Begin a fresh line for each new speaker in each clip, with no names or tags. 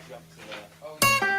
jump to the. Oh yeah.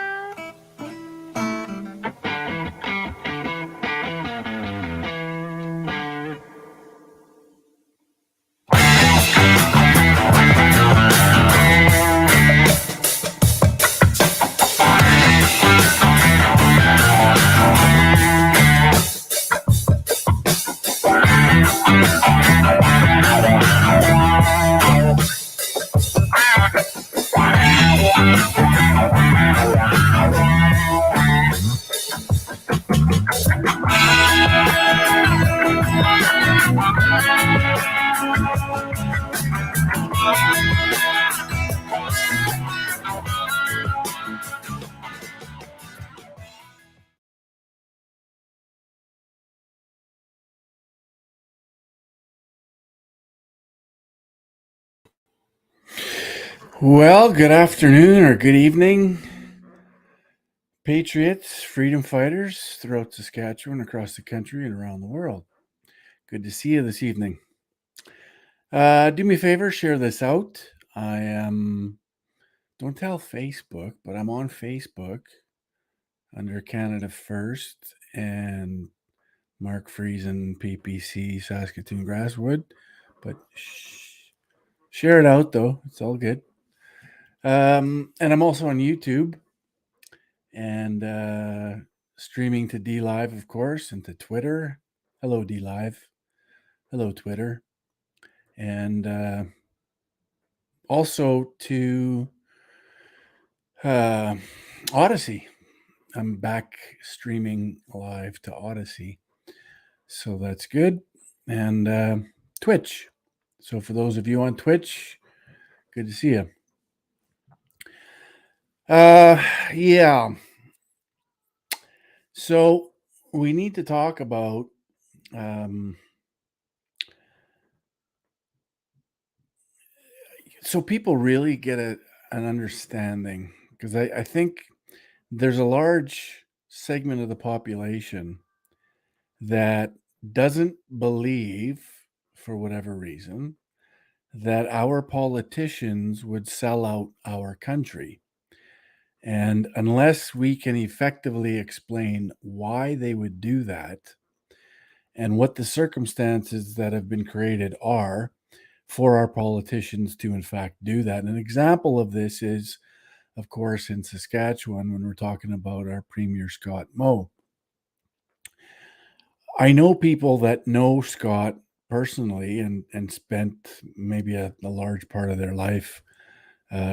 Well, good afternoon or good evening, patriots, freedom fighters throughout Saskatchewan, across the country, and around the world. Good to see you this evening. Do me a favor, share this out. I am, don't tell Facebook, but I'm on Facebook under Canada First and Mark Friesen, PPC, Saskatoon Grasswood. But share it out, though. It's all good. And I'm also on YouTube and streaming to D Live, of course, and to Twitter. Hello, D Live. Hello, Twitter. And also to uh, Odyssey. I'm back streaming live to Odyssey. So that's good. And Twitch. So for those of you on Twitch, good to see you. Yeah. So we need to talk about so people really get an understanding because I think there's a large segment of the population that doesn't believe, for whatever reason, that our politicians would sell out our country. And unless we can effectively explain why they would do that and what the circumstances that have been created are for our politicians to, in fact, do that. And an example of this is, of course, in Saskatchewan when we're talking about our Premier Scott Moe. I know people that know Scott personally and spent maybe a large part of their life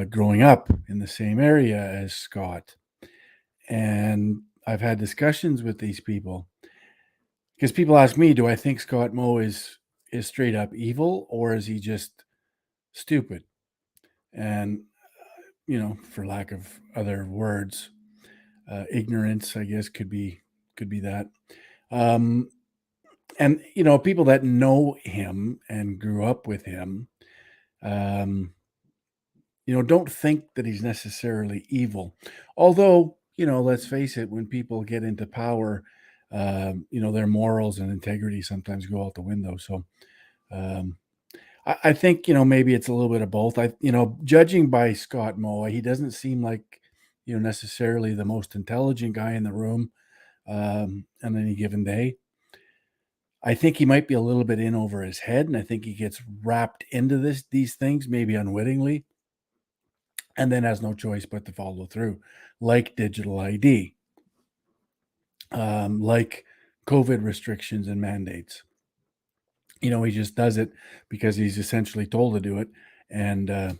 growing up in the same area as Scott. And I've had discussions with these people because people ask me, do I think Scott Moe is straight up evil or is he just stupid? And for lack of other words, ignorance, I guess, could be that. Um, and people that know him and grew up with him, um, don't think that he's necessarily evil. Although, let's face it, when people get into power, their morals and integrity sometimes go out the window. So, um, I think maybe it's a little bit of both. Judging by Scott Moe, he doesn't seem like necessarily the most intelligent guy in the room on any given day. I think he might be a little bit in over his head, and I think he gets wrapped into these things maybe unwittingly, and then has no choice but to follow through, like digital ID, like COVID restrictions and mandates. He just does it because he's essentially told to do it, and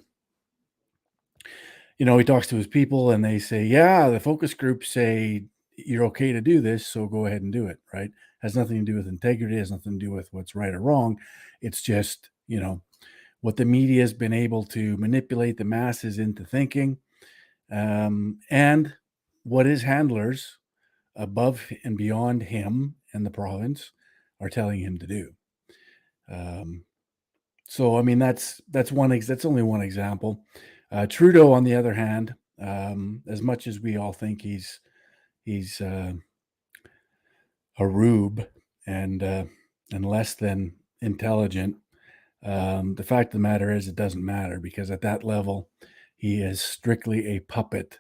he talks to his people and they say, yeah, the focus groups say you're okay to do this, so go ahead and do it, right? Has nothing to do with integrity, has nothing to do with what's right or wrong. It's just, what the media has been able to manipulate the masses into thinking, and what his handlers above and beyond him and the province are telling him to do. So, I mean, that's only one example. Trudeau, on the other hand, as much as we all think he's a rube and less than intelligent, the fact of the matter is it doesn't matter because at that level, He is strictly a puppet,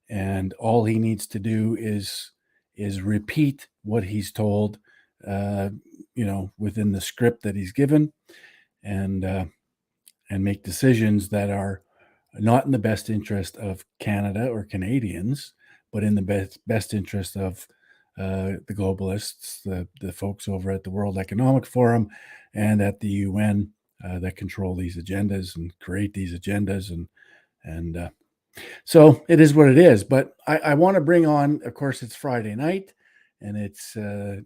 and all he needs to do is repeat what he's told, uh, within the script that he's given, and make decisions that are not in the best interest of Canada or Canadians, but in the best interest of the globalists, the folks over at the World Economic Forum and at the UN that control these agendas and create these agendas, and so it is what it is. But I want to bring on, of course, it's Friday night, and it's the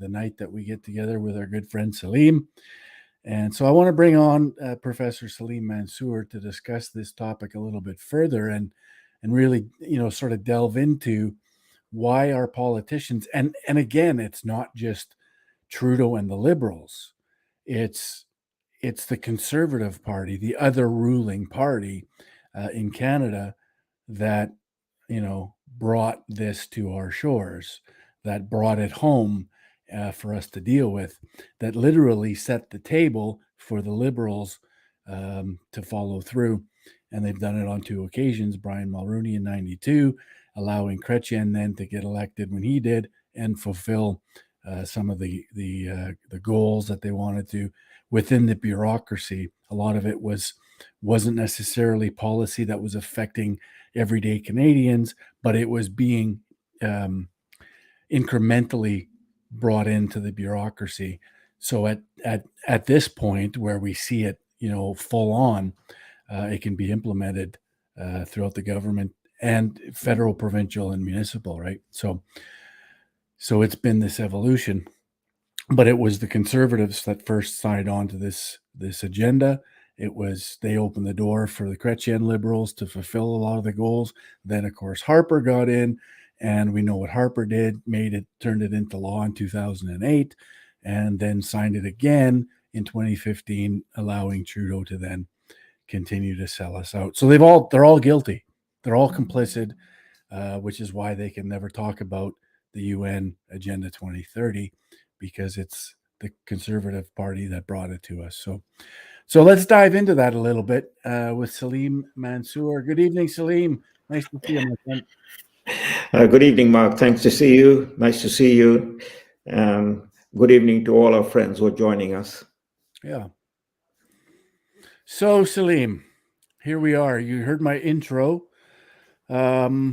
night that we get together with our good friend Salim. And so I want to bring on Professor Salim Mansur to discuss this topic a little bit further, and really, sort of delve into why our politicians, and again, it's not just Trudeau and the Liberals, it's the Conservative Party, the other ruling party in Canada, that brought this to our shores, that brought it home for us to deal with, that literally set the table for the Liberals to follow through. And they've done it on two occasions. Brian Mulroney in '92, allowing Chrétien then to get elected when he did and fulfill some of the goals that they wanted to within the bureaucracy. A lot of it wasn't necessarily policy that was affecting everyday Canadians, but it was being incrementally brought into the bureaucracy. So at this point where we see it, full on, it can be implemented throughout the government and federal, provincial, and municipal, right? So it's been this evolution, but it was the Conservatives that first signed on to this agenda. They opened the door for the Chrétien Liberals to fulfill a lot of the goals. Then, of course, Harper got in, and we know what Harper did, turned it into law in 2008, and then signed it again in 2015, allowing Trudeau to then continue to sell us out. So they're all guilty. They're all complicit, which is why they can never talk about the UN Agenda 2030, because it's the Conservative Party that brought it to us. So let's dive into that a little bit with Salim Mansur. Good evening, Salim. Nice to see you, my friend.
Good evening, Mark. Thanks to see you. Nice to see you. Good evening to all our friends who are joining us.
Yeah. So, Salim, here we are. You heard my intro. I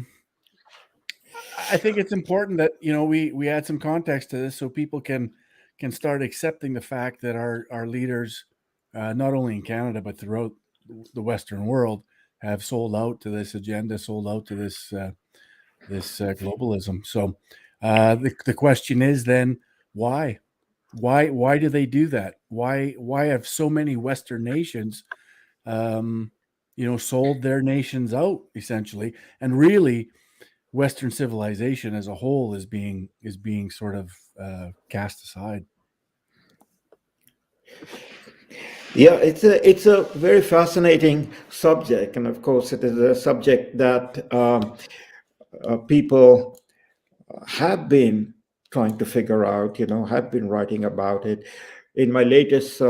think it's important that we add some context to this so people can start accepting the fact that our leaders, not only in Canada but throughout the Western world, have sold out to this agenda, sold out to this globalism. So the question is then, why? Why do they do that? Why have so many Western nations, sold their nations out essentially, and really Western civilization as a whole is being sort of cast aside?
Yeah, it's a very fascinating subject, and of course, it is a subject that people have been trying to figure out. Have been writing about it. In my latest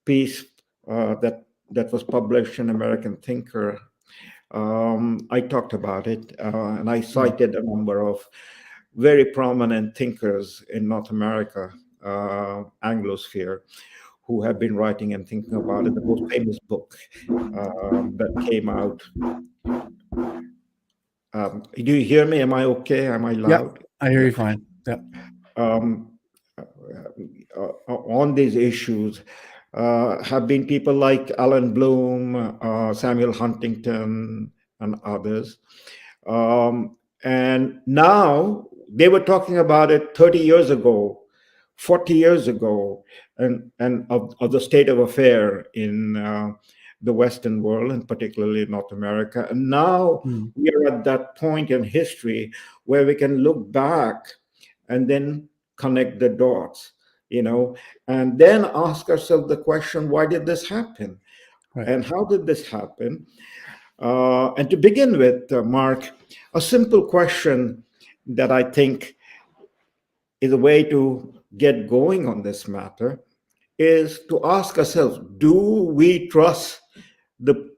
piece that was published in American Thinker, I talked about it, and I cited a number of very prominent thinkers in North America, Anglosphere, who have been writing and thinking about it. The most famous book that came out. Do you hear me? Am I okay? Am I loud?
Yeah, I hear you fine. Yeah.
On these issues have been people like Alan Bloom, Samuel Huntington, and others. And now they were talking about it 30 years ago, 40 years ago, and of the state of affair in the Western world, and particularly North America. And now we are at that point in history where we can look back and then connect the dots, and then ask ourselves the question, why did this happen? Right. And how did this happen? And to begin with, Mark, a simple question that I think is a way to get going on this matter is to ask ourselves, do we trust the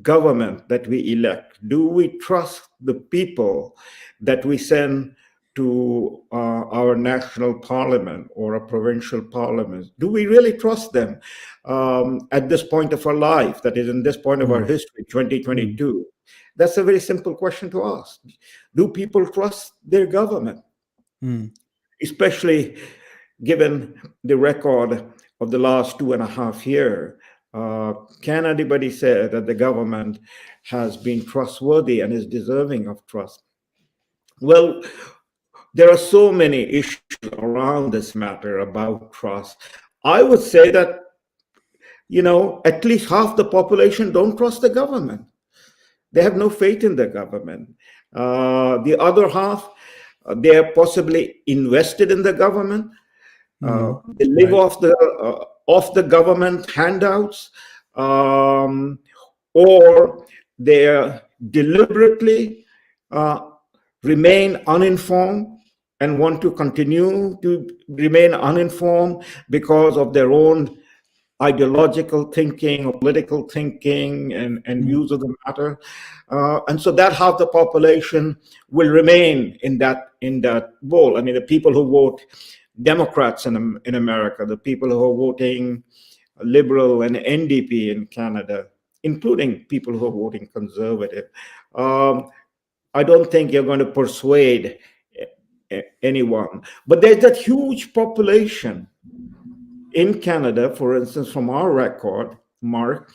government that we elect? Do we trust the people that we send to our national parliament or a provincial parliament? Do we really trust them at this point of our life, that is, in this point of our
Mm,
history,
mm,
2022? That's a very simple question to ask. Do people trust their government?
mm.
Especially given the record of the last 2.5 years, can anybody say that the government has been trustworthy and is deserving of trust? Well, there are so many issues around this matter about trust. I would say that, at least half the population don't trust the government. They have no faith in the government. The other half, they are possibly invested in the government. They live
Right.
off the government handouts, um, or they deliberately uh, remain uninformed and want to continue to remain uninformed because of their own ideological thinking or political thinking and
Mm,
views of the matter. And so that half the population will remain in that role. I mean, the people who vote Democrats in America, the people who are voting Liberal and NDP in Canada, including people who are voting Conservative. Um, I don't think you're going to persuade anyone. But there's that huge population in Canada, for instance, from our record, Mark,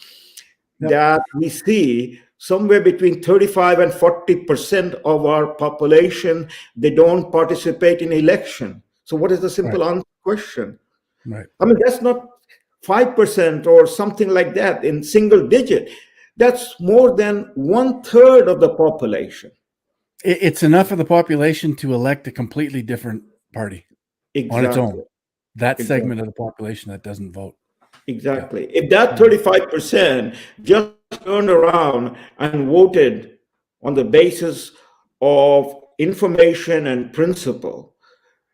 yep.
that we see somewhere between 35 and 40% of our population, they don't participate in election. So what is the
Right.
simple answer question?
Right.
I mean, that's not 5% or something like that in single digit. That's more than 1/3 of the population.
It's enough of the population to elect a completely different party on its
Exactly.
own. That
Exactly.
segment of the population that doesn't vote. Yeah.
Exactly. If that
Mm,
35% just turned around and voted on the basis of information and principle,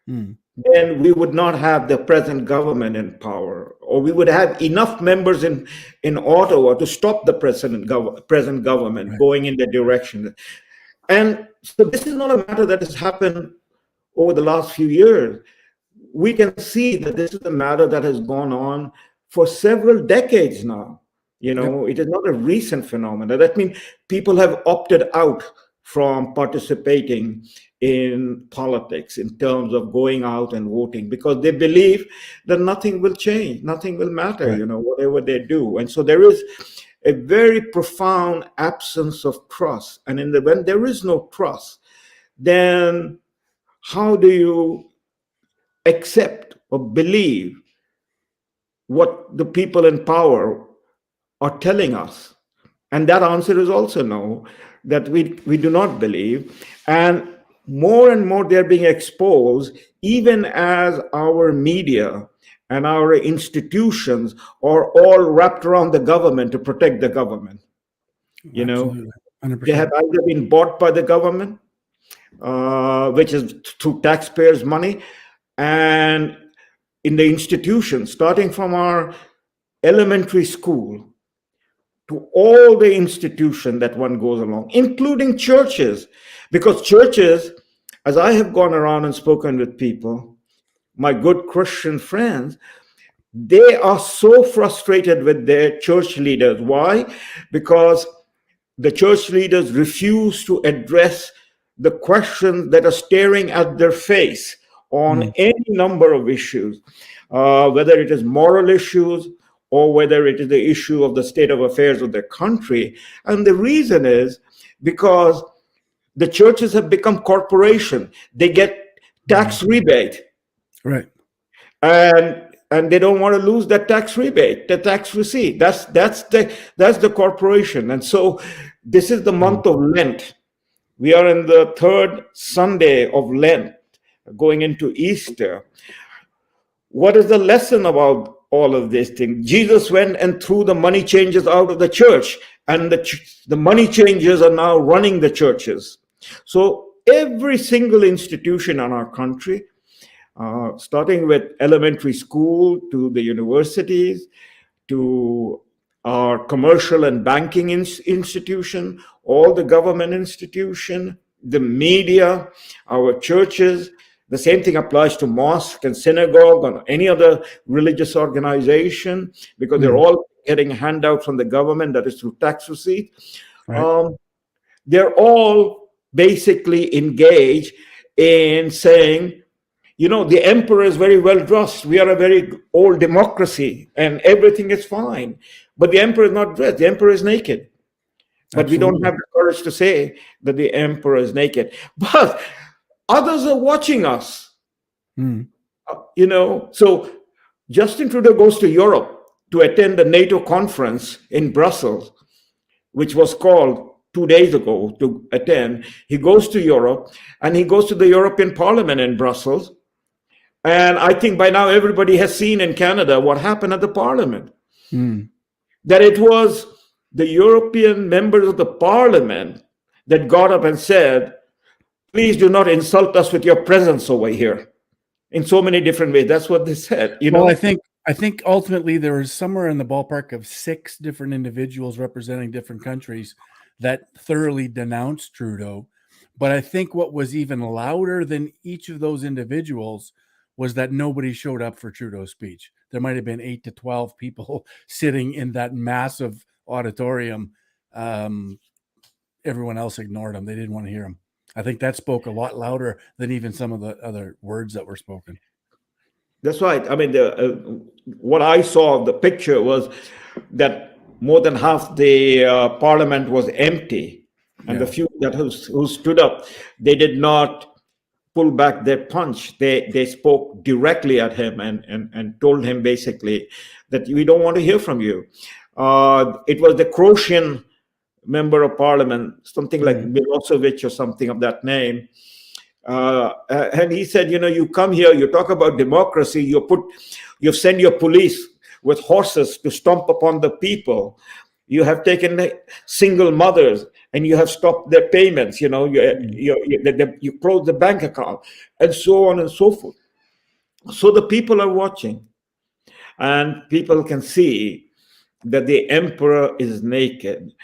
mm,
then we would not have the present government in power, or we would have enough members in Ottawa to stop the present government
right.
going in the direction. And so this is not a matter that has happened over the last few years. We can see that this is a matter that has gone on for several decades now.
Yep.
It is not a recent phenomenon. That means people have opted out from participating in politics in terms of going out and voting because they believe that nothing will change, nothing will matter,
Right.
whatever they do. And so there is a very profound absence of trust. And when there is no trust, then how do you accept or believe what the people in power are telling us? And that answer is also no, that we do not believe. And more they're being exposed, even as our media and our institutions are all wrapped around the government to protect the government. You know,
Absolutely.
they have
100%.
either been bought by the government, which is through taxpayers' money, and in the institutions, starting from our elementary school to all the institution that one goes along, including churches, because churches, as I have gone around and spoken with people, my good Christian friends, they are so frustrated with their church leaders. Why? Because the church leaders refuse to address the questions that are staring at their face on
Mm,
any number of issues, whether it is moral issues or whether it is the issue of the state of affairs of their country. And the reason is because the churches have become corporation. They get
mm.
tax rebate,
Right.
and they don't want to lose that tax rebate, the tax receipt. That's the corporation. And so this is the
Mm,
month of Lent. We are in the third Sunday of Lent, going into Easter. What is the lesson about all of this thing? Jesus went and threw the money changers out of the church, and the money changers are now running the churches. So every single institution in our country, starting with elementary school to the universities, to our commercial and banking institution, all the government institution, the media, our churches. The same thing applies to mosque and synagogue or any other religious organization, because they're all getting handouts from the government, that is through tax receipt.
Right.
They're all basically engaged in saying, the emperor is very well dressed. We are a very old democracy and everything is fine. But the emperor is not dressed. The emperor is naked. But we don't
Absolutely.
have the courage to say that the emperor is naked. But others are watching us.
Mm.
So Justin Trudeau goes to Europe to attend the NATO conference in Brussels, which was called 2 days ago to attend. He goes to Europe and he goes to the European Parliament in Brussels. And I think by now everybody has seen in Canada what happened at the Parliament.
Mm.
That it was the European members of the Parliament that got up and said, please do not insult us with your presence over here, in so many different ways. That's what they said.
Well, I think ultimately there was somewhere in the ballpark of 6 different individuals representing different countries that thoroughly denounced Trudeau. But I think what was even louder than each of those individuals was that nobody showed up for Trudeau's speech. There might have been 8 to 12 people sitting in that massive auditorium. Everyone else ignored him. They didn't want to hear him. I think that spoke a lot louder than even some of the other words that were spoken.
That's right. I mean, what I saw of the picture was that more than half the parliament was empty, and the few that who stood up, they did not pull back their punch. They spoke directly at him and told him basically that we don't want to hear from you. It was the Croatian member of parliament, something like Milosevic or something of that name. And he said, you come here, you talk about democracy, you send your police with horses to stomp upon the people. You have taken the single mothers and you have stopped their payments. You close the bank account, and so on and so forth. So the people are watching, and people can see that the emperor is naked.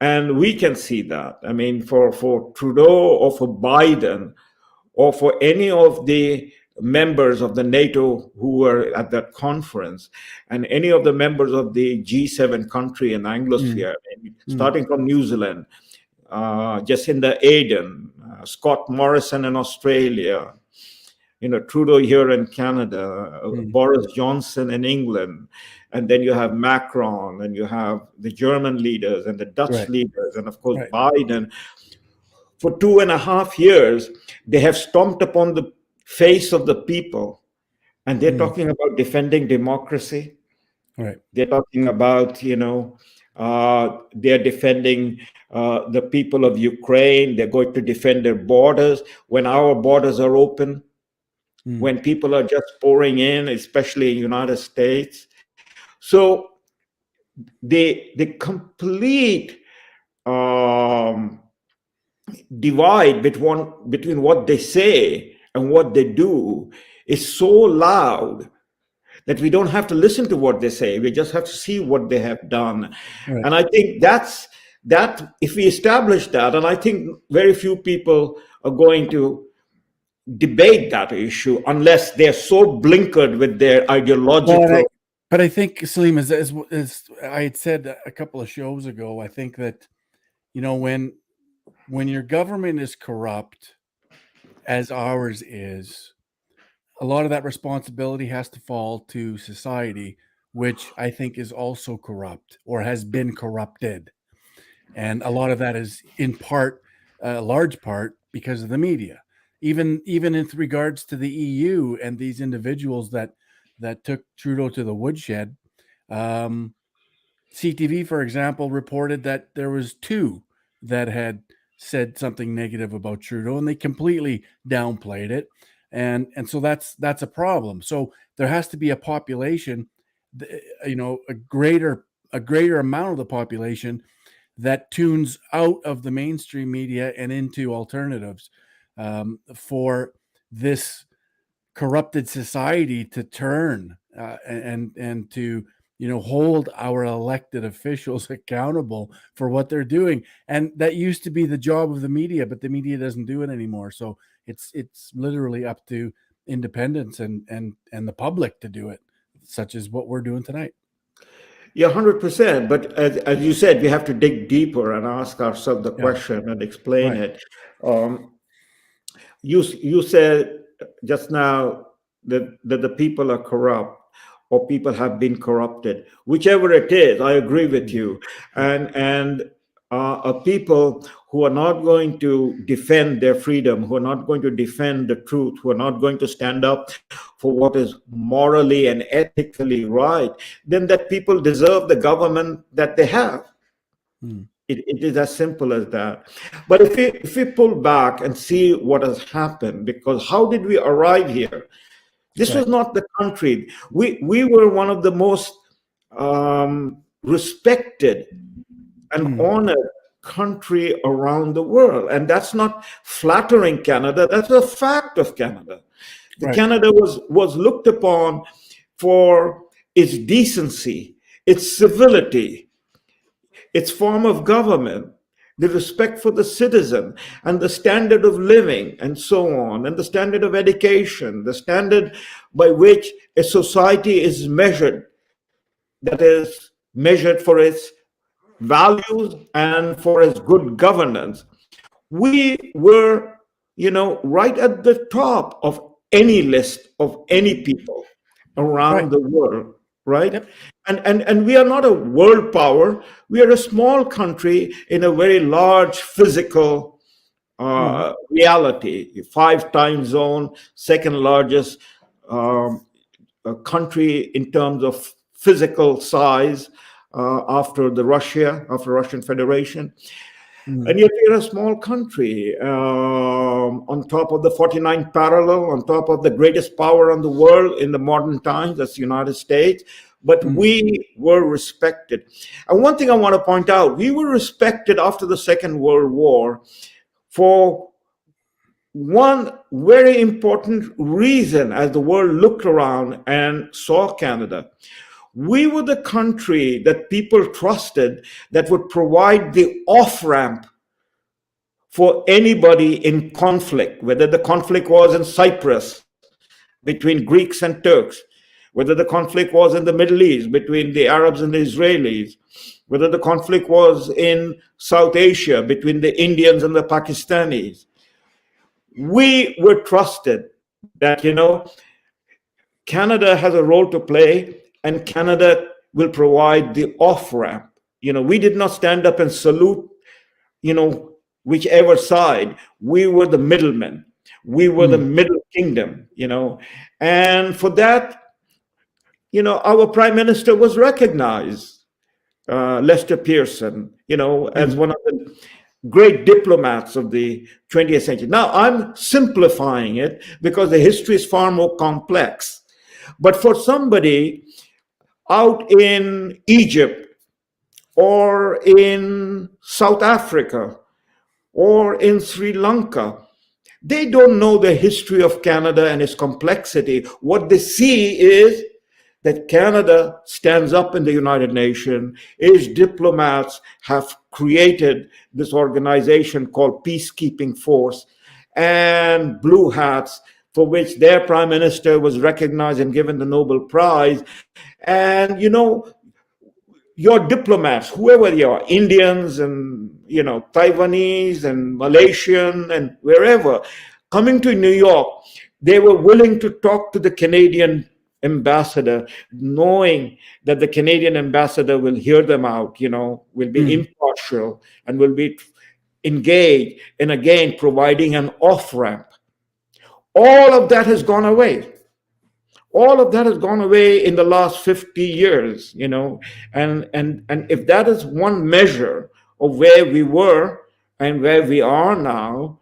And we can see that. I mean, for Trudeau or for Biden or for any of the members of the NATO who were at that conference, and any of the members of the G7 country in Anglosphere, starting from New Zealand, Jacinda Ardern, Scott Morrison in Australia, Trudeau here in Canada, Boris Johnson in England, and then you have Macron, and you have the German leaders and the Dutch leaders, and of course Biden. For 2.5 years, they have stomped upon the face of the people, and they're talking about defending democracy.
Right.
They're talking about, they're defending the people of Ukraine. They're going to defend their borders when our borders are open, when people are just pouring in, especially in the United States. So the complete divide between what they say and what they do is so loud that we don't have to listen to what they say. We just have to see what they have done.
Right.
And I think that if we establish that, and I think very few people are going to debate that issue unless they're so blinkered with their ideological.
But I think, Salim, as I had said a couple of shows ago, I think that, when your government is corrupt, as ours is, a lot of that responsibility has to fall to society, which I think is also corrupt or has been corrupted. And a lot of that is in part, a large part, because of the media. Even in regards to the EU and these individuals that took Trudeau to the woodshed, CTV, for example, reported that there was 2 that had said something negative about Trudeau, and they completely downplayed it. And so that's a problem. So there has to be a population, a greater amount of the population that tunes out of the mainstream media and into alternatives, for this corrupted society to turn and to hold our elected officials accountable for what they're doing. And that used to be the job of the media, but the media doesn't do it anymore. So it's literally up to independents and the public to do it, such as what we're doing tonight.
Yeah, 100%. But as you said, we have to dig deeper and ask ourselves the
Yeah.
question and explain
Right.
it. You said just now that the people are corrupt or people have been corrupted. Whichever it is, I agree with you. And people who are not going to defend their freedom, who are not going to defend the truth, who are not going to stand up for what is morally and ethically right, then that people deserve the government that they have.
Hmm.
It is as simple as that. But if we pull back and see what has happened, because how did we arrive here? This was
Right.
not the country. We were one of the most respected and
Hmm.
honored country around the world, and that's not flattering Canada. That's a fact of Canada. The
Right.
Canada was looked upon for its decency, its civility, its form of government, the respect for the citizen, and the standard of living, and so on, and the standard of education, the standard by which a society is measured, that is measured for its values and for its good governance. We were, right at the top of any list of any people
Right.
around the world, right?
Yep.
And we are not a world power. We are a small country in a very large physical
Hmm.
reality. 5 time zone, second largest um, country in terms of physical size after Russian Federation.
Hmm.
And yet we're a small country on top of the 49th parallel, on top of the greatest power in the world in the modern times, that's the United States. But
Hmm.
we were respected. And one thing I want to point out, we were respected after the Second World War for one very important reason as the world looked around and saw Canada. We were the country that people trusted that would provide the off ramp for anybody in conflict, whether the conflict was in Cyprus between Greeks and Turks, whether the conflict was in the Middle East between the Arabs and the Israelis, whether the conflict was in South Asia between the Indians and the Pakistanis. We were trusted that, Canada has a role to play and Canada will provide the off ramp. We did not stand up and salute, whichever side. We were the middlemen. We were the
Hmm.
middle kingdom, and for that, our prime minister was recognized, Lester Pearson, as
Hmm.
one of the great diplomats of the 20th century. Now, I'm simplifying it because the history is far more complex. But for somebody out in Egypt or in South Africa or in Sri Lanka, they don't know the history of Canada and its complexity. What they see is that Canada stands up in the United Nations. Its diplomats have created this organization called Peacekeeping Force and Blue Hats, for which their prime minister was recognized and given the Nobel Prize. And, your diplomats, whoever they are, Indians and Taiwanese and Malaysian and wherever, coming to New York, they were willing to talk to the Canadian ambassador, knowing that the Canadian ambassador will hear them out, will be
Hmm.
impartial and will be engaged in again providing an off ramp. All of that has gone away. All of that has gone away in the last 50 years, and if that is one measure of where we were and where we are now,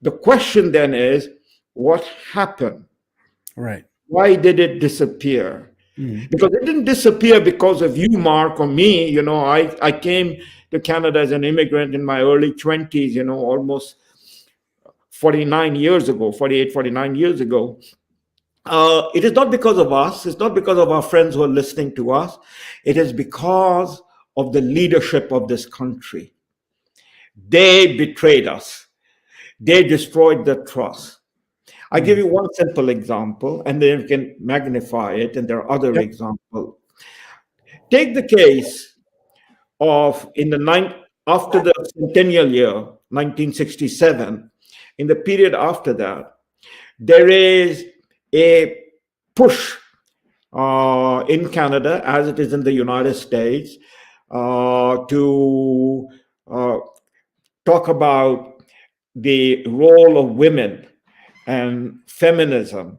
the question then is, what happened?
Right.
Why did it disappear?
Hmm.
Because it didn't disappear because of you, Mark, or me. I came to Canada as an immigrant in my early 20s, almost 49 years ago, 48, 49 years ago. It is not because of us. It's not because of our friends who are listening to us. It is because of the leadership of this country. They betrayed us. They destroyed the trust. I give you one simple example, and then you can magnify it, and there are other
Yep.
examples. Take the case of after the centennial year, 1967, in the period after that, there is a push in Canada, as it is in the United States, to talk about the role of women and feminism,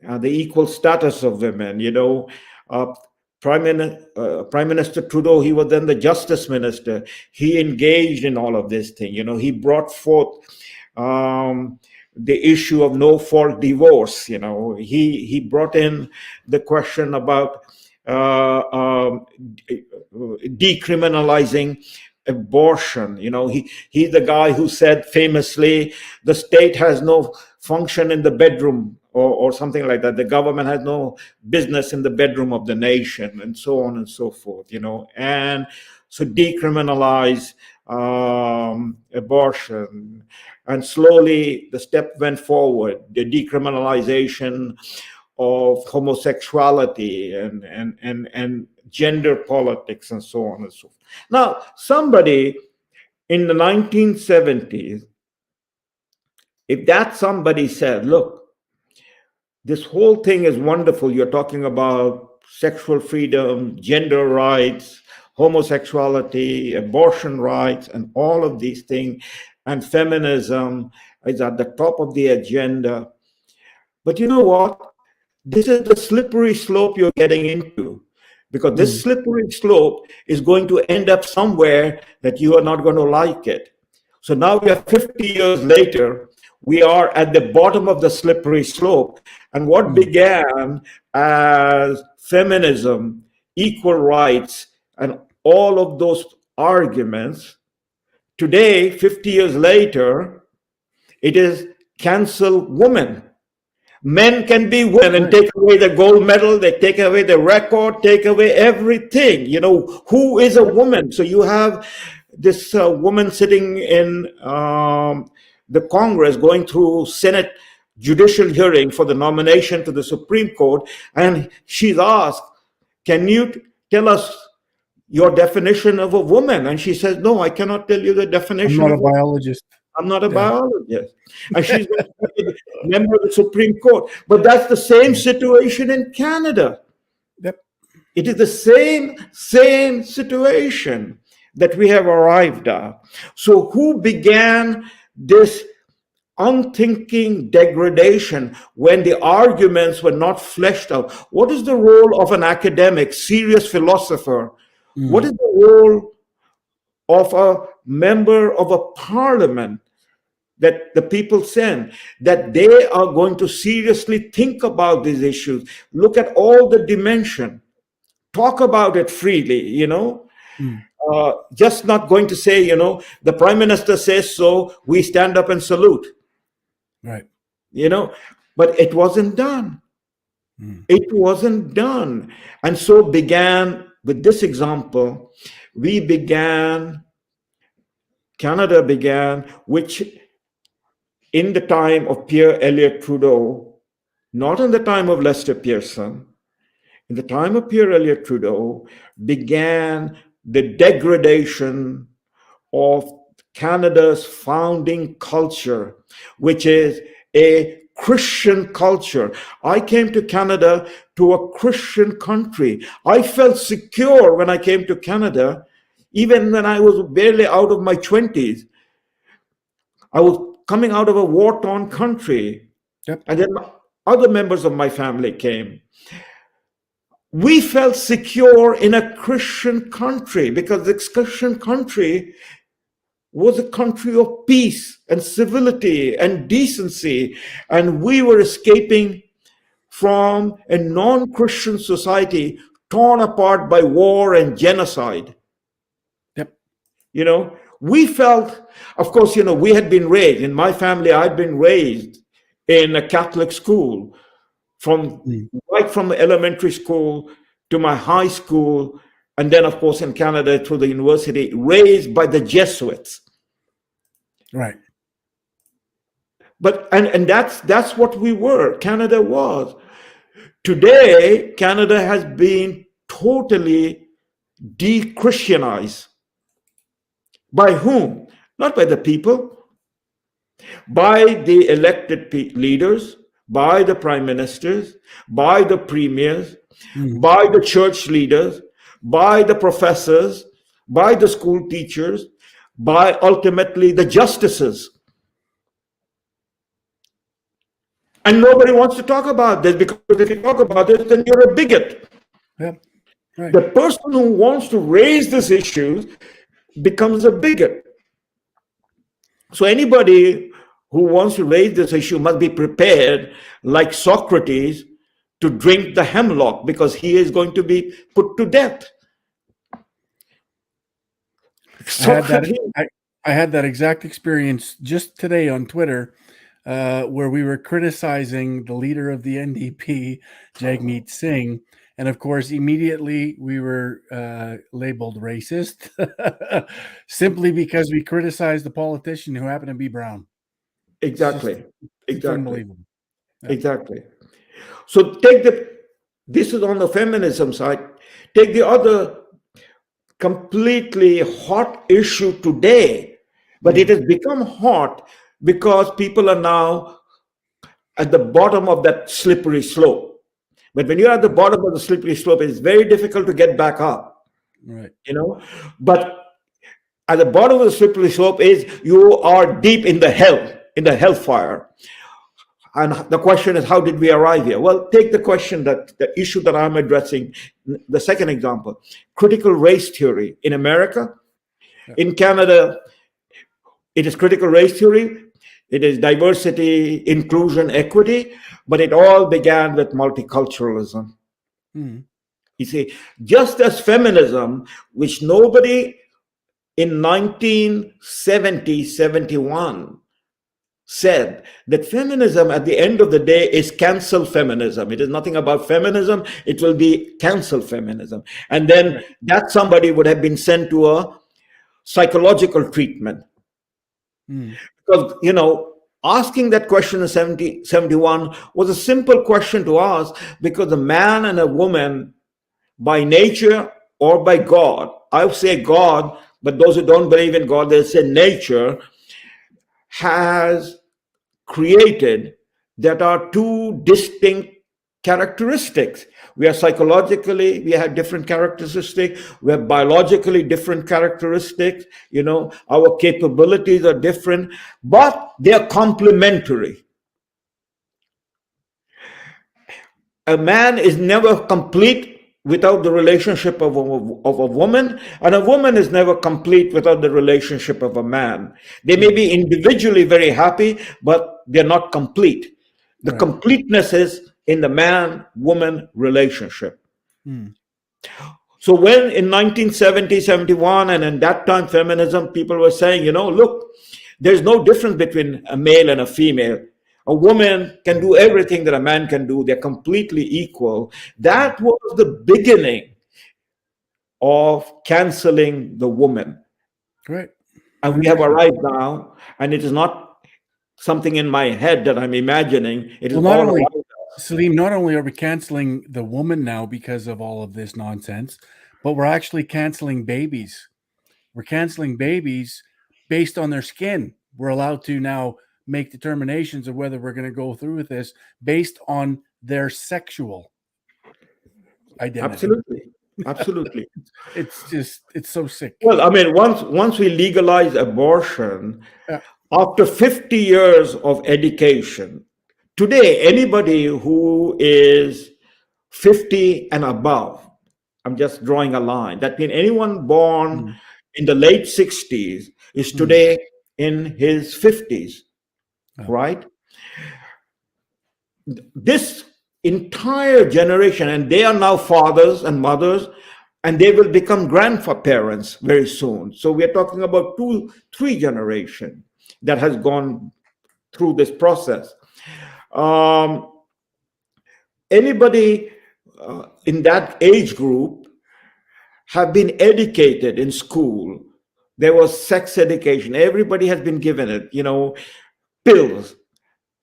the equal status of women. Uh, Prime Minister Trudeau, he was then the Justice Minister. He engaged in all of this thing. He brought forth the issue of no fault divorce. He brought in the question about decriminalizing abortion. He's the guy who said famously, the state has no function in the bedroom, or something like that. The government has no business in the bedroom of the nation, and so on and so forth. And so decriminalize abortion, and slowly the step went forward, the decriminalization of homosexuality and gender politics, and so on and so forth. Now, somebody in the 1970s, if that somebody said, look, this whole thing is wonderful, you're talking about sexual freedom, gender rights, homosexuality, abortion rights, and all of these things, and feminism is at the top of the agenda. But you know what? This is the slippery slope you're getting into, because this slippery slope is going to end up somewhere that you are not going to like it. So now we are 50 years later, we are at the bottom of the slippery slope. And what began as feminism, equal rights, and all of those arguments, today, 50 years later, it is cancel women. Men can be women, and take away the gold medal, they take away the record, take away everything. Who is a woman? So you have this woman sitting in the Congress going through Senate judicial hearing for the nomination to the Supreme Court, and she's asked, can you tell us your definition of a woman? And she says, no, I cannot tell you the definition.
I'm not a biologist.
I'm not a biologist. And she's going to be a member of the Supreme Court. But that's the same situation in Canada.
Yep.
It is the same situation that we have arrived at. So who began this unthinking degradation when the arguments were not fleshed out? What is the role of an academic, serious philosopher? What is the role of a member of a parliament that the people send, that they are going to seriously think about these issues, look at all the dimension, talk about it freely, just not going to say, the prime minister says so, we stand up and salute.
Right.
But it wasn't done. It wasn't done. And so began, with this example, Canada began, which in the time of Pierre Elliott Trudeau, not in the time of Lester Pearson, in the time of Pierre Elliott Trudeau, began the degradation of Canada's founding culture, which is a Christian culture. I came to Canada to a Christian country. I felt secure when I came to Canada, even when I was barely out of my 20s. I was coming out of a war-torn country.
Yep.
And then other members of my family came. We felt secure in a Christian country because this Christian country was a country of peace and civility and decency. And we were escaping from a non-Christian society torn apart by war and genocide.
Yep.
We felt, of course, we had been raised, in my family, I'd been raised in a Catholic school from
Mm.
right from elementary school to my high school, and then of course in Canada through the university, raised by the Jesuits.
Right.
But and that's what we were. Canada was. Today, Canada has been totally de-Christianized. By whom? Not by the people, by the elected leaders, by the prime ministers, by the premiers,
Mm.
by the church leaders, by the professors, by the school teachers, by ultimately the justices. And nobody wants to talk about this, because if you talk about it, then you're a bigot.
Yeah. Right.
The person who wants to raise these issues becomes a bigot. So anybody who wants to raise this issue must be prepared, like Socrates, to drink the hemlock, because he is going to be put to death. Socrates.
I had that exact experience just today on Twitter, where we were criticizing the leader of the NDP, Jagmeet Singh, and of course, immediately we were labeled racist, simply because we criticized the politician who happened to be brown.
Exactly.
It's unbelievable. Yeah.
Exactly. So this is on the feminism side. Take the other completely hot issue today, but it has become hot because people are now at the bottom of that slippery slope. But when you're at the bottom of the slippery slope, it's very difficult to get back up.
Right.
But at the bottom of the slippery slope is you are deep in the hellfire. And the question is, how did we arrive here? Well, take the issue that I'm addressing, the second example, critical race theory in America.
Yeah.
In Canada, it is critical race theory. It is diversity, inclusion, equity, but it all began with multiculturalism.
Mm.
You see, just as feminism, which nobody in 1970, 71 said that feminism at the end of the day is cancel feminism. It is nothing about feminism. It will be cancel feminism. And then that somebody would have been sent to a psychological treatment.
Mm.
Because, asking that question in 71 was a simple question to ask, because a man and a woman, by nature or by God, I would say God, but those who don't believe in God, they say nature, has created that are two distinct characteristics. We have different characteristics. We have biologically different characteristics. Our capabilities are different, but they are complementary. A man is never complete without the relationship of a woman, and a woman is never complete without the relationship of a man. They may be individually very happy, but they're not complete. The completeness is in the man-woman relationship.
Mm.
So when in 1970, 71, and in that time feminism, people were saying, look, there's no difference between a male and a female. A woman can do everything that a man can do. They're completely equal. That was the beginning of canceling the woman.
Right.
And we have arrived now, and it is not something in my head that I'm imagining. It is
Well, not
all
only,
around us.
Salim, not only are we canceling the woman now because of all of this nonsense, but we're actually canceling babies. We're canceling babies based on their skin. We're allowed to now make determinations of whether we're going to go through with this based on their sexual identity.
Absolutely.
It's so sick.
Well, I mean, once we legalize abortion, after 50 years of education, today anybody who is 50 and above, I'm just drawing a line, that means anyone born in the late 60s is today in his 50s, right? This entire generation, and they are now fathers and mothers, and they will become grandparents very soon. So we are talking about 2-3 generations that has gone through this process. anybody in that age group have been educated in school. There was sex education. Everybody has been given it, pills,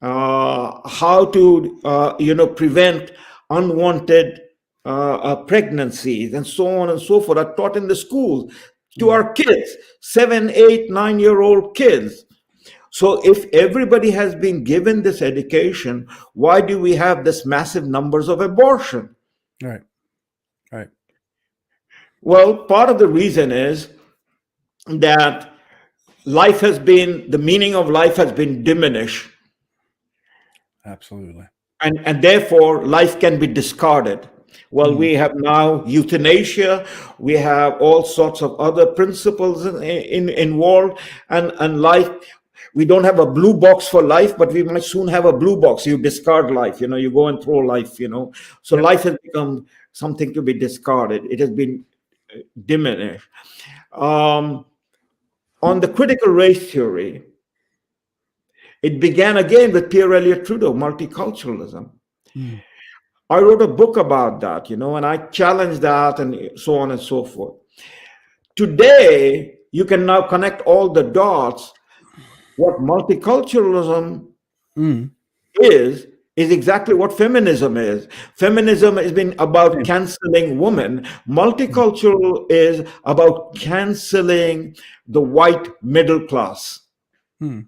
how to, prevent unwanted pregnancies, and so on and so forth, are taught in the schools to
Mm.
our kids, 7, 8, 9-year-old kids. So if everybody has been given this education, why do we have this massive numbers of abortion?
Right. Right.
Well, part of the reason is that the meaning of life has been diminished,
Absolutely.
and therefore life can be discarded. Well,
Mm.
we have now euthanasia, we have all sorts of other principles involved, and life. We don't have a blue box for life, but we might soon have a blue box. You discard life, you go and throw life, So
Yep.
life has become something to be discarded. It has been diminished. On the critical race theory, it began again with Pierre Elliott Trudeau, multiculturalism.
Mm.
I wrote a book about that, and I challenged that and so on and so forth. Today, you can now connect all the dots. What multiculturalism
Mm.
is exactly what feminism is. Feminism has been about
Same.
canceling women.
Mm.
Multicultural is about canceling the white middle class.
Mm.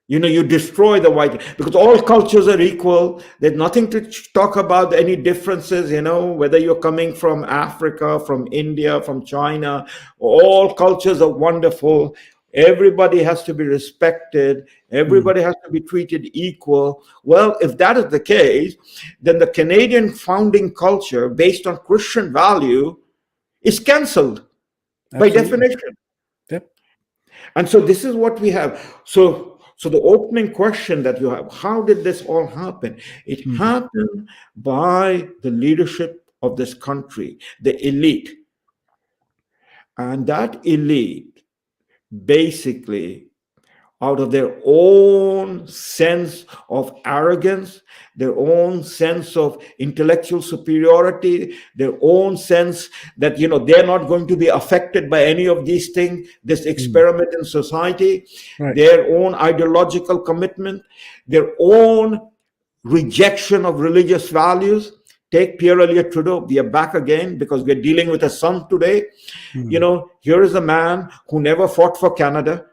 You destroy the white, because all cultures are equal. There's nothing to talk about any differences, whether you're coming from Africa, from India, from China. All cultures are wonderful. Everybody has to be respected.
Mm.
Everybody has to be treated equal. Well, if that is the case, then the Canadian founding culture based on Christian value is canceled by
Absolutely.
definition.
Yep.
And so this is what we have. So the opening question that you have, how did this all happen? It
Mm.
happened by the leadership of this country, the elite. And that elite basically, out of their own sense of arrogance, their own sense of intellectual superiority, their own sense that they're not going to be affected by any of these things, this
Mm.
experiment in society,
Right.
their own ideological commitment, their own rejection of religious values. Take Pierre Elliott Trudeau. We are back again because we're dealing with a son today.
Mm.
Here is a man who never fought for Canada.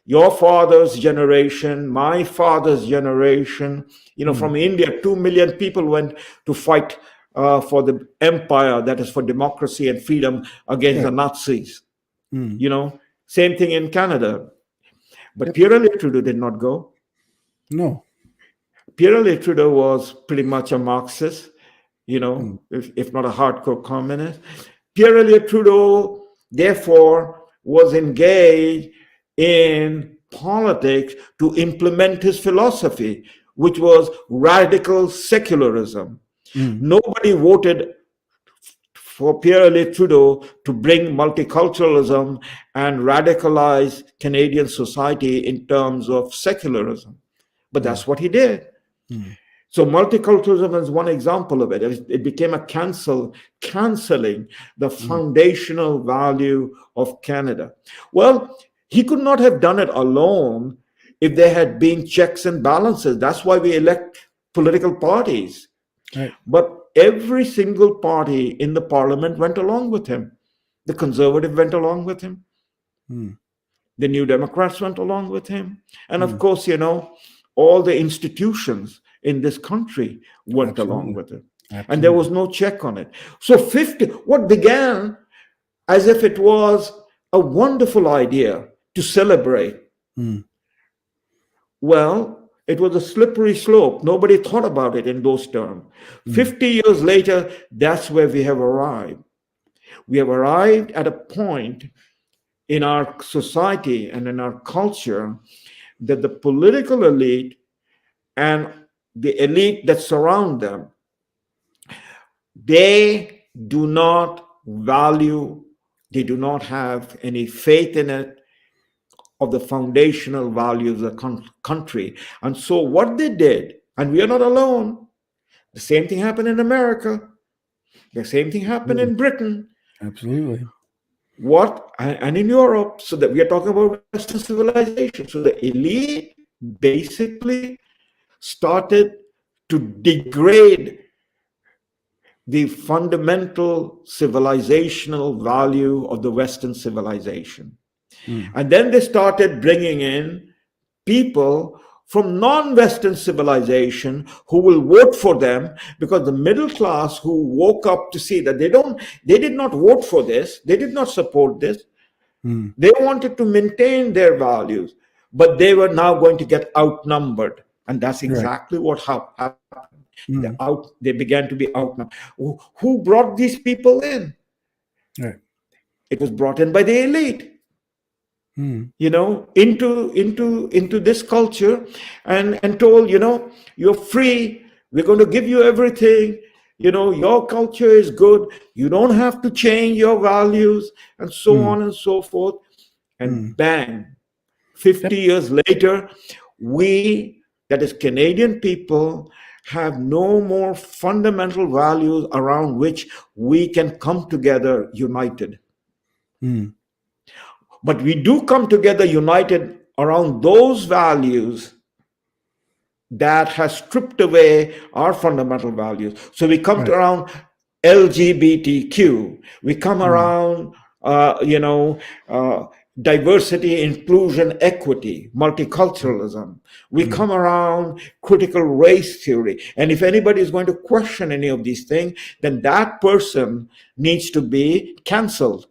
Your father's generation, my father's generation,
Mm.
from India, 2 million people went to fight for the empire, that is for democracy and freedom, against the
Right.
Nazis.
Mm.
Same thing in Canada. But
Yep.
Pierre Elliott Trudeau did not go.
No.
Pierre Elliott Trudeau was pretty much a Marxist,
Mm.
if not a hardcore communist. Pierre Elliott Trudeau, therefore, was engaged in politics to implement his philosophy, which was radical secularism.
Mm.
Nobody voted for Pierre Elliott Trudeau to bring multiculturalism and radicalize Canadian society in terms of secularism. But
Mm.
that's what he did.
Mm.
So multiculturalism is one example of it. It became a canceling the
Mm.
foundational value of Canada. Well, he could not have done it alone if there had been checks and balances. That's why we elect political parties.
Right.
But every single party in the parliament went along with him. The Conservative went along with him.
Mm.
The New Democrats went along with him. And of
Mm.
course, all the institutions in this country went along
Absolutely.
with it. And there
Absolutely.
was no check on it. So what began as if it was a wonderful idea to celebrate,
Mm.
well, it was a slippery slope. Nobody thought about it in those terms.
Mm.
50 years later, that's where we have arrived. We have arrived at a point in our society and in our culture that the political elite and the elite that surround them, they do not value, they do not have any faith in it, of the foundational values of the country. And so what they did, And we are not alone. The same thing happened in America. The same thing happened in Britain.
Absolutely.
And in Europe. So that we are talking about Western civilization. So the elite basically started to degrade the fundamental civilizational value of the Western civilization. And then they started bringing in people from non-Western civilization who will vote for them, because the middle class who woke up to see that they did not vote for this, they did not support this, they wanted to maintain their values, but they were now going to get outnumbered. And that's exactly what happened. They began to be outnumbered. Who brought these people in? It was brought in by the elite. Into this culture, and told, you're free, we're going to give you everything, your culture is good, you don't have to change your values, and so on and so forth. And bang, 50 years later, that is Canadian people, have no more fundamental values around which we can come together united. But we do come together united around those values that has stripped away our fundamental values. So we come around LGBTQ. We come around, diversity, inclusion, equity, multiculturalism. We come around critical race theory. And if anybody is going to question any of these things, then that person needs to be canceled.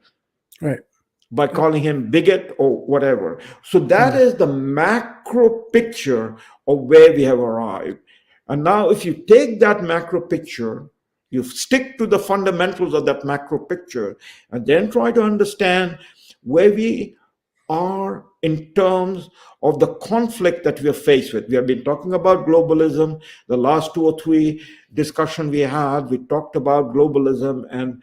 By calling him bigot or whatever. So that is the macro picture of where we have arrived. And now if you take that macro picture, you stick to the fundamentals of that macro picture, and then try to understand where we are in terms of the conflict that we are faced with. We have been talking about globalism. The last 2 or 3 discussions we had, we talked about globalism and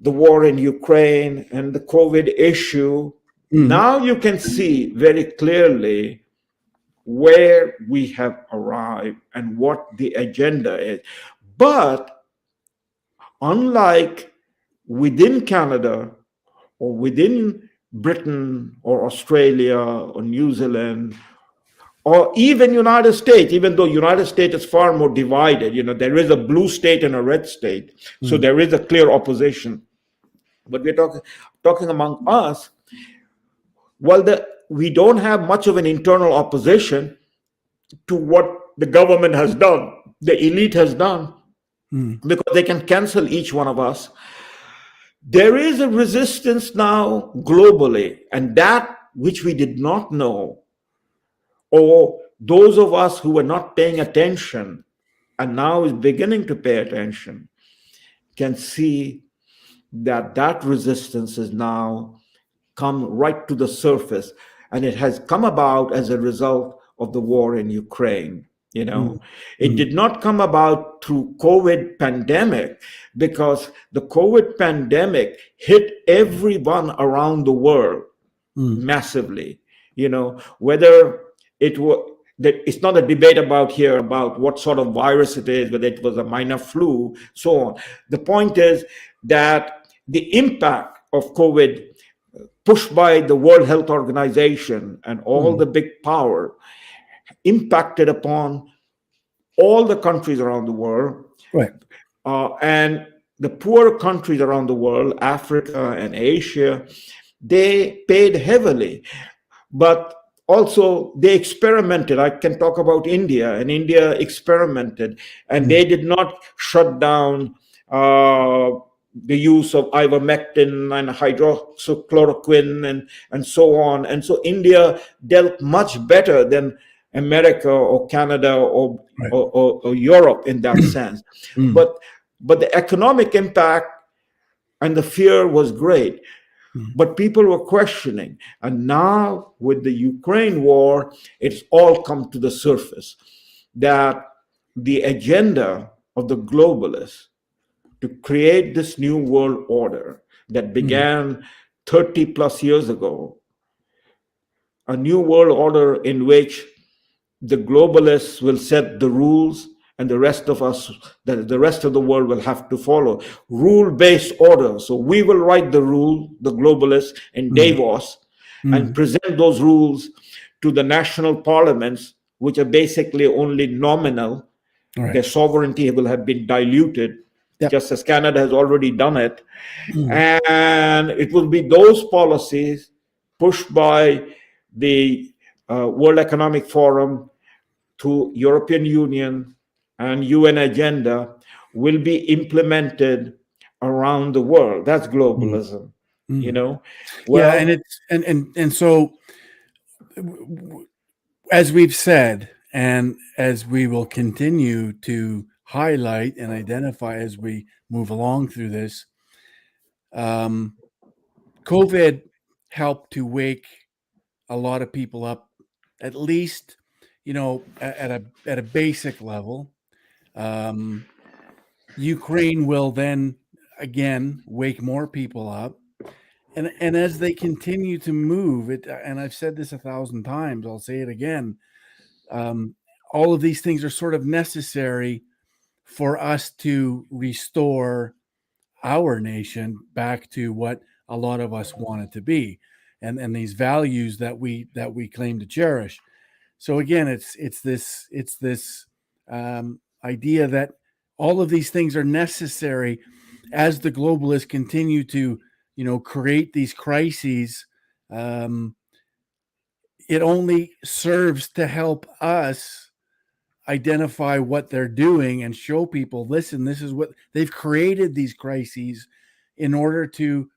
the war in Ukraine and the COVID issue. Now you can see very clearly where we have arrived and what the agenda is. But unlike within Canada or within Britain or Australia or New Zealand or even United States, even though United States is far more divided, there is a blue state and a red state. So there is a clear opposition. But we're talking among us, we don't have much of an internal opposition to what the government has done, the elite has done, because they can cancel each one of us. There is a resistance now globally, and that which we did not know, or those of us who were not paying attention and now is beginning to pay attention, can see that resistance has now come right to the surface, and it has come about as a result of the war in Ukraine. It did not come about through COVID pandemic, because the COVID pandemic hit everyone around the world massively. Whether it's not a debate about what sort of virus it is, whether it was a minor flu, so on. The point is that the impact of COVID, pushed by the World Health Organization and all the big power, impacted upon all the countries around the world. And the poorer countries around the world, Africa and Asia, they paid heavily. But also they experimented. I can talk about India, and India experimented, and they did not shut down the use of ivermectin and hydroxychloroquine and so on. And so India dealt much better than America or Canada or Europe in that sense. But the economic impact and the fear was great. But people were questioning. And now with the Ukraine war, it's all come to the surface that the agenda of the globalists to create this new world order that began 30 plus years ago, a new world order in which the globalists will set the rules, and the rest of us, the rest of the world will have to follow rule-based order. So we will write the rule, the globalists in
Mm,
Davos, and
mm,
present those rules to the national parliaments, which are basically only nominal.
right.
Their sovereignty will have been diluted,
Yep.
just as Canada has already done it.
Mm,
And it will be those policies pushed by the World Economic Forum to European Union and UN agenda will be implemented around the world. That's
mm,
globalism, you
mm.
know.
Yeah, and
Well,
it's and so as we've said, and as we will continue to highlight and identify as we move along through this, COVID helped to wake a lot of people up, at least, at a basic level. Um, Ukraine will then again wake more people up, and as they continue to move it, and I've said this 1,000 times, I'll say it again. Um, all of these things are sort of necessary for us to restore our nation back to what a lot of us want it to be, and these values that we claim to cherish. So again, it's this idea that all of these things are necessary as the globalists continue to create these crises. Um, it only serves to help us identify what they're doing and show people, listen, this is what they've created, these crises in order to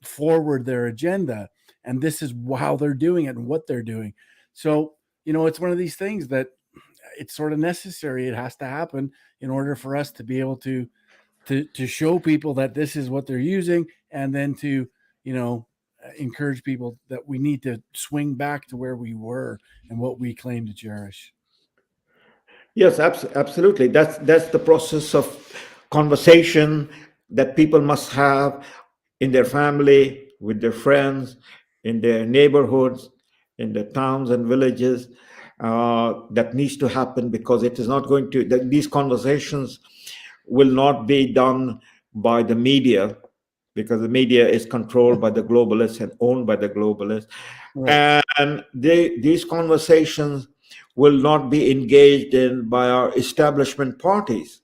forward their agenda, and this is how they're doing it and what they're doing. So it's one of these things that it's sort of necessary. It has to happen in order for us to be able to show people that this is what they're using, and then to encourage people that we need to swing back to where we were and what we claim to cherish.
yes, absolutely. That's the process of conversation that people must have in their family, with their friends, in their neighborhoods, in the towns and villages. That needs to happen, because it is not going to. These conversations will not be done by the media, because the media is controlled by the globalists and owned by the globalists.
Right.
And these conversations will not be engaged in by our establishment parties.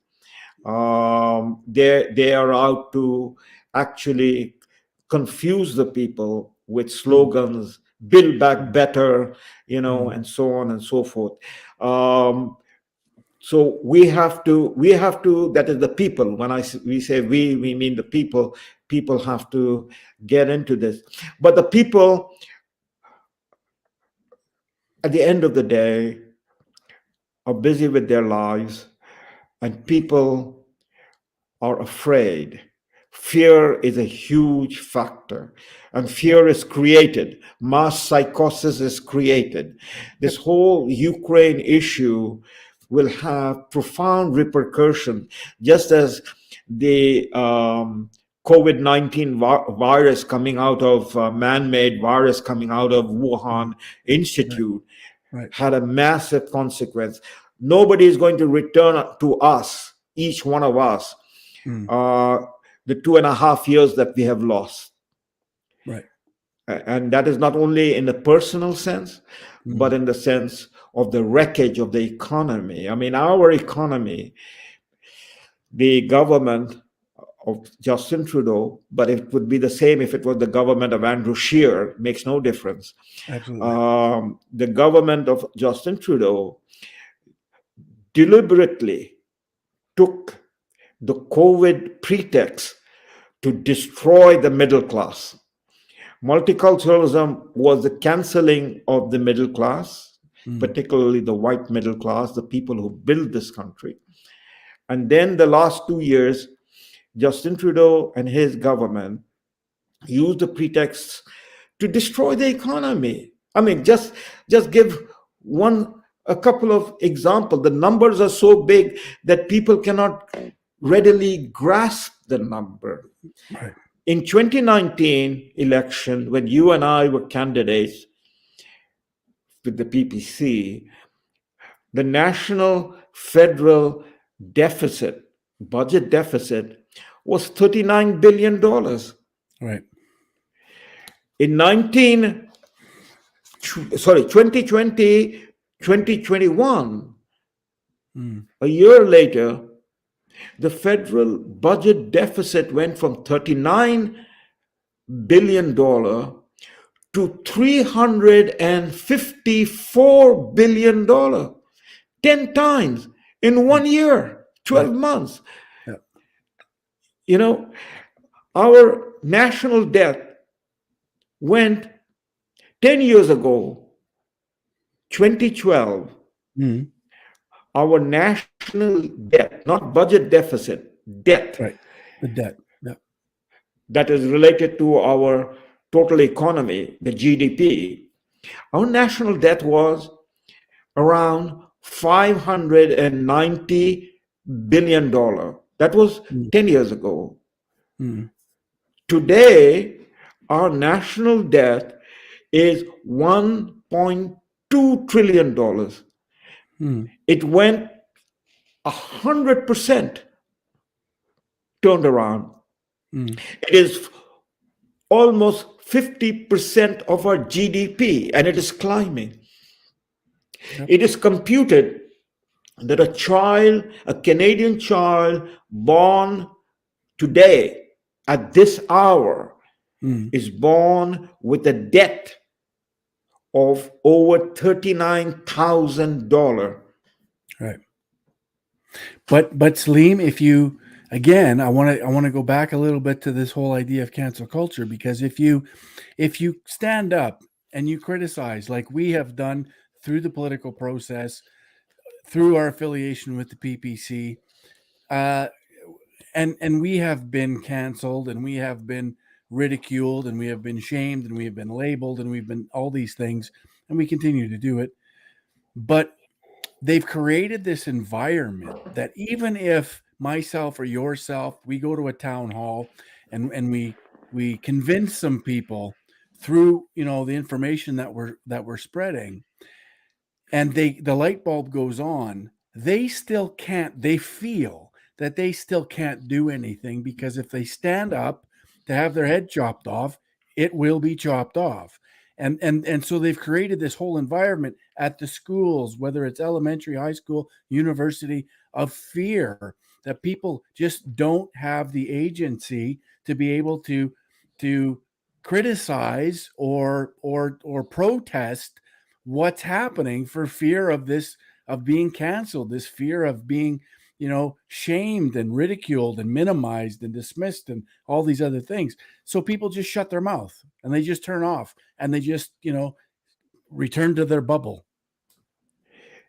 They are out to actually confuse the people with
Mm,
slogans, build back
mm,
better,
mm.
and so on and so forth. Um, so we have to, that is the people. When we say we mean the people. People have to get into this, but the people, at the end of the day, are busy with their lives, and people are afraid. Fear is a huge factor, and
Yep.
fear is created. Mass psychosis is created. This
Yep.
whole Ukraine issue will have profound repercussions, just as the COVID-19 virus coming out of man-made virus coming out of
Mm.
Wuhan
Right.
Institute
Right.
had a massive consequence. Nobody is going to return to us, each one of us,
Mm.
uh, the 2.5 years that we have lost.
Right.
And that is not only in the personal sense, but
Mm.
in the sense of the wreckage of the economy. I mean, our economy, the government of Justin Trudeau, but it would be the same if it was the government of Andrew Scheer, makes no difference.
Absolutely.
The government of Justin Trudeau deliberately took the COVID pretext to destroy the middle class. Multiculturalism was the canceling of the middle class,
Mm.
particularly the white middle class, the people who built this country. And then the last 2 years, Justin Trudeau and his government used the pretext to destroy the economy. I mean, just give a couple of examples. The numbers are so big that people cannot readily grasp the number.
Right.
In 2019 election, when you and I were candidates with the PPC, the national federal deficit, budget deficit, was $39 billion.
Right.
In 2020, 2021, a year later, the federal budget deficit went from $39 billion to $354 billion, 10 times in 1 year, 12 months.
Yeah.
You know, our national debt went 10 years ago, 2012, our national debt, not budget deficit, debt.
Right. The debt. Yeah.
That is related to our total economy, the GDP. Our national debt was around $590 billion. That was 10 years ago. Today, our national debt is $1.2 trillion. It went 100% turned around. It is almost 50% of our GDP, and it is climbing. It is computed that a Canadian child born today at this hour is born with a debt of over $39,000.
Right. But Salim, if you again, I want to go back a little bit to this whole idea of cancel culture, because if you stand up and you criticize, like we have done through the political process, through our affiliation with the PPC, and we have been canceled, and we have been ridiculed, and we have been shamed, and we have been labeled, and we've been all these things, and we continue to do it. But they've created this environment that even if myself or yourself, we go to a town hall and we convince some people through, the information that we're spreading, and the light bulb goes on, they feel that they still can't do anything, because if they stand up to have their head chopped off, it will be chopped off. And so they've created this whole environment at the schools, whether it's elementary, high school, university, of fear that people just don't have the agency to be able to criticize or protest what's happening, for fear of being canceled, this fear of being shamed and ridiculed and minimized and dismissed and all these other things. So people just shut their mouth and they just turn off and they just, return to their bubble.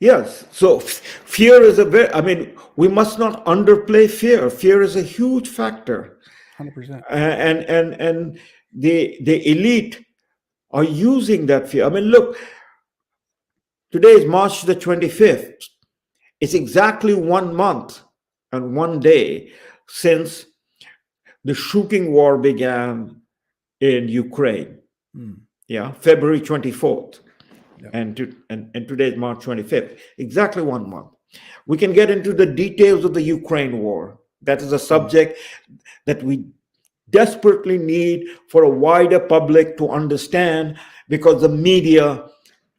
Yes. So fear is we must not underplay fear. Fear is a huge factor.
100%.
And the elite are using that fear. Look, today is March the 25th. It's exactly 1 month and 1 day since the shooting war began in Ukraine. Yeah, February 24th.
Yep.
And today is March 25th. Exactly 1 month. We can get into the details of the Ukraine war. That is a subject that we desperately need for a wider public to understand, because the media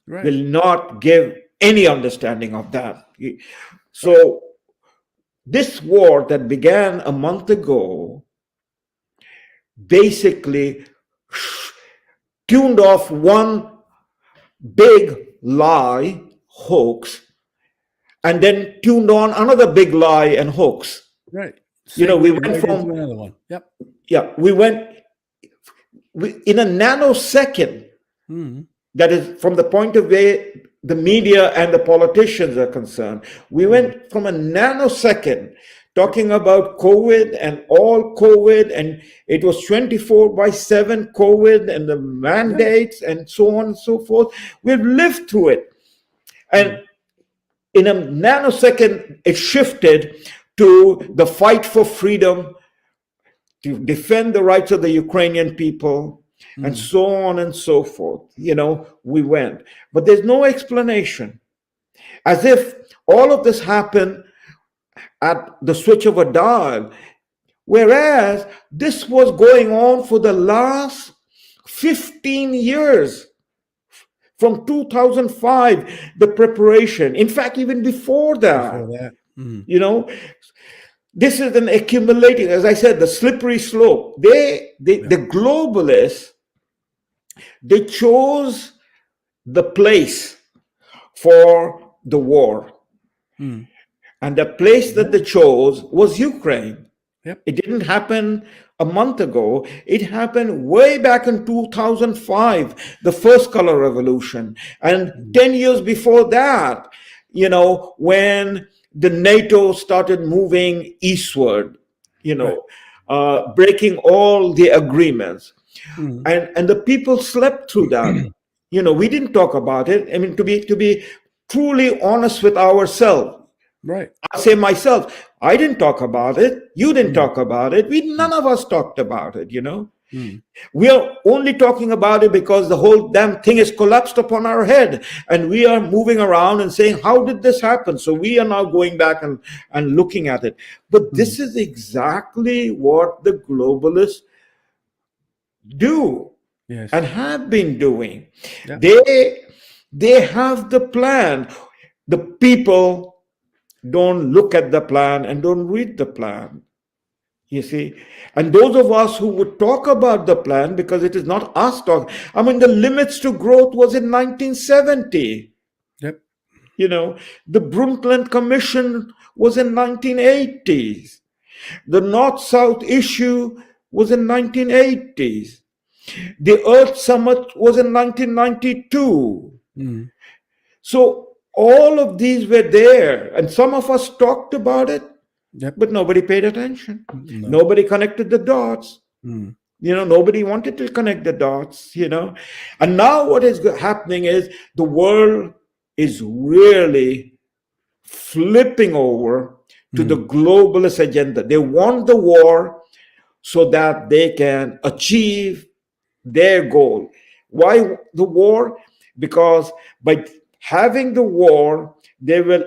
will not give any understanding of that. So this war that began a month ago basically tuned off one big lie, hoax, and then tuned on another big lie and hoax.
Right.
We went from
another one. Yep.
Yeah, we in a nanosecond. That is, from the point of view the media and the politicians are concerned, we went from a nanosecond talking about COVID and all COVID, and it was 24/7 COVID and the mandates and so on and so forth. We've lived through it. And in a nanosecond, it shifted to the fight for freedom, to defend the rights of the Ukrainian people, and so on and so forth. We went. But there's no explanation. as if all of this happened at the switch of a dial, whereas this was going on for the last 15 years. From 2005, the preparation, in fact, even before
Before
that,
that. Mm.
you know, this is an accumulating, as I said, the slippery slope. The globalists, they chose the place for the war.
Mm.
And the place that they chose was Ukraine.
Yep.
It didn't happen a month ago. It happened way back in 2005, the first color revolution. And 10 years before that, when the NATO started moving eastward,
Right.
breaking all the agreements.
Mm.
And the people slept through that. We didn't talk about it. I mean, to be truly honest with ourselves,
Right.
I say myself, I didn't talk about it. You didn't
Mm.
talk about it. None of us talked about it,
Mm.
We are only talking about it because the whole damn thing is collapsed upon our head. And we are moving around and saying, how did this happen? So we are now going back and looking at it. But this is exactly what the globalists do
Yes.
and have been doing.
Yeah.
They have the plan. The people don't look at the plan and don't read the plan. You see, and those of us who would talk about the plan, because it is not us talking. I mean, the limits to growth was in 1970.
Yep.
The Brundtland Commission was in 1980s. The North-South issue was in 1980s. The Earth Summit was in 1992.
Mm.
So all of these were there, and some of us talked about it,
Yep.
but nobody paid attention.
No.
Nobody connected the dots.
Mm.
Nobody wanted to connect the dots, And now what is happening is the world is really flipping over to the globalist agenda. They want the war so that they can achieve their goal. Why the war? Because by having the war, they will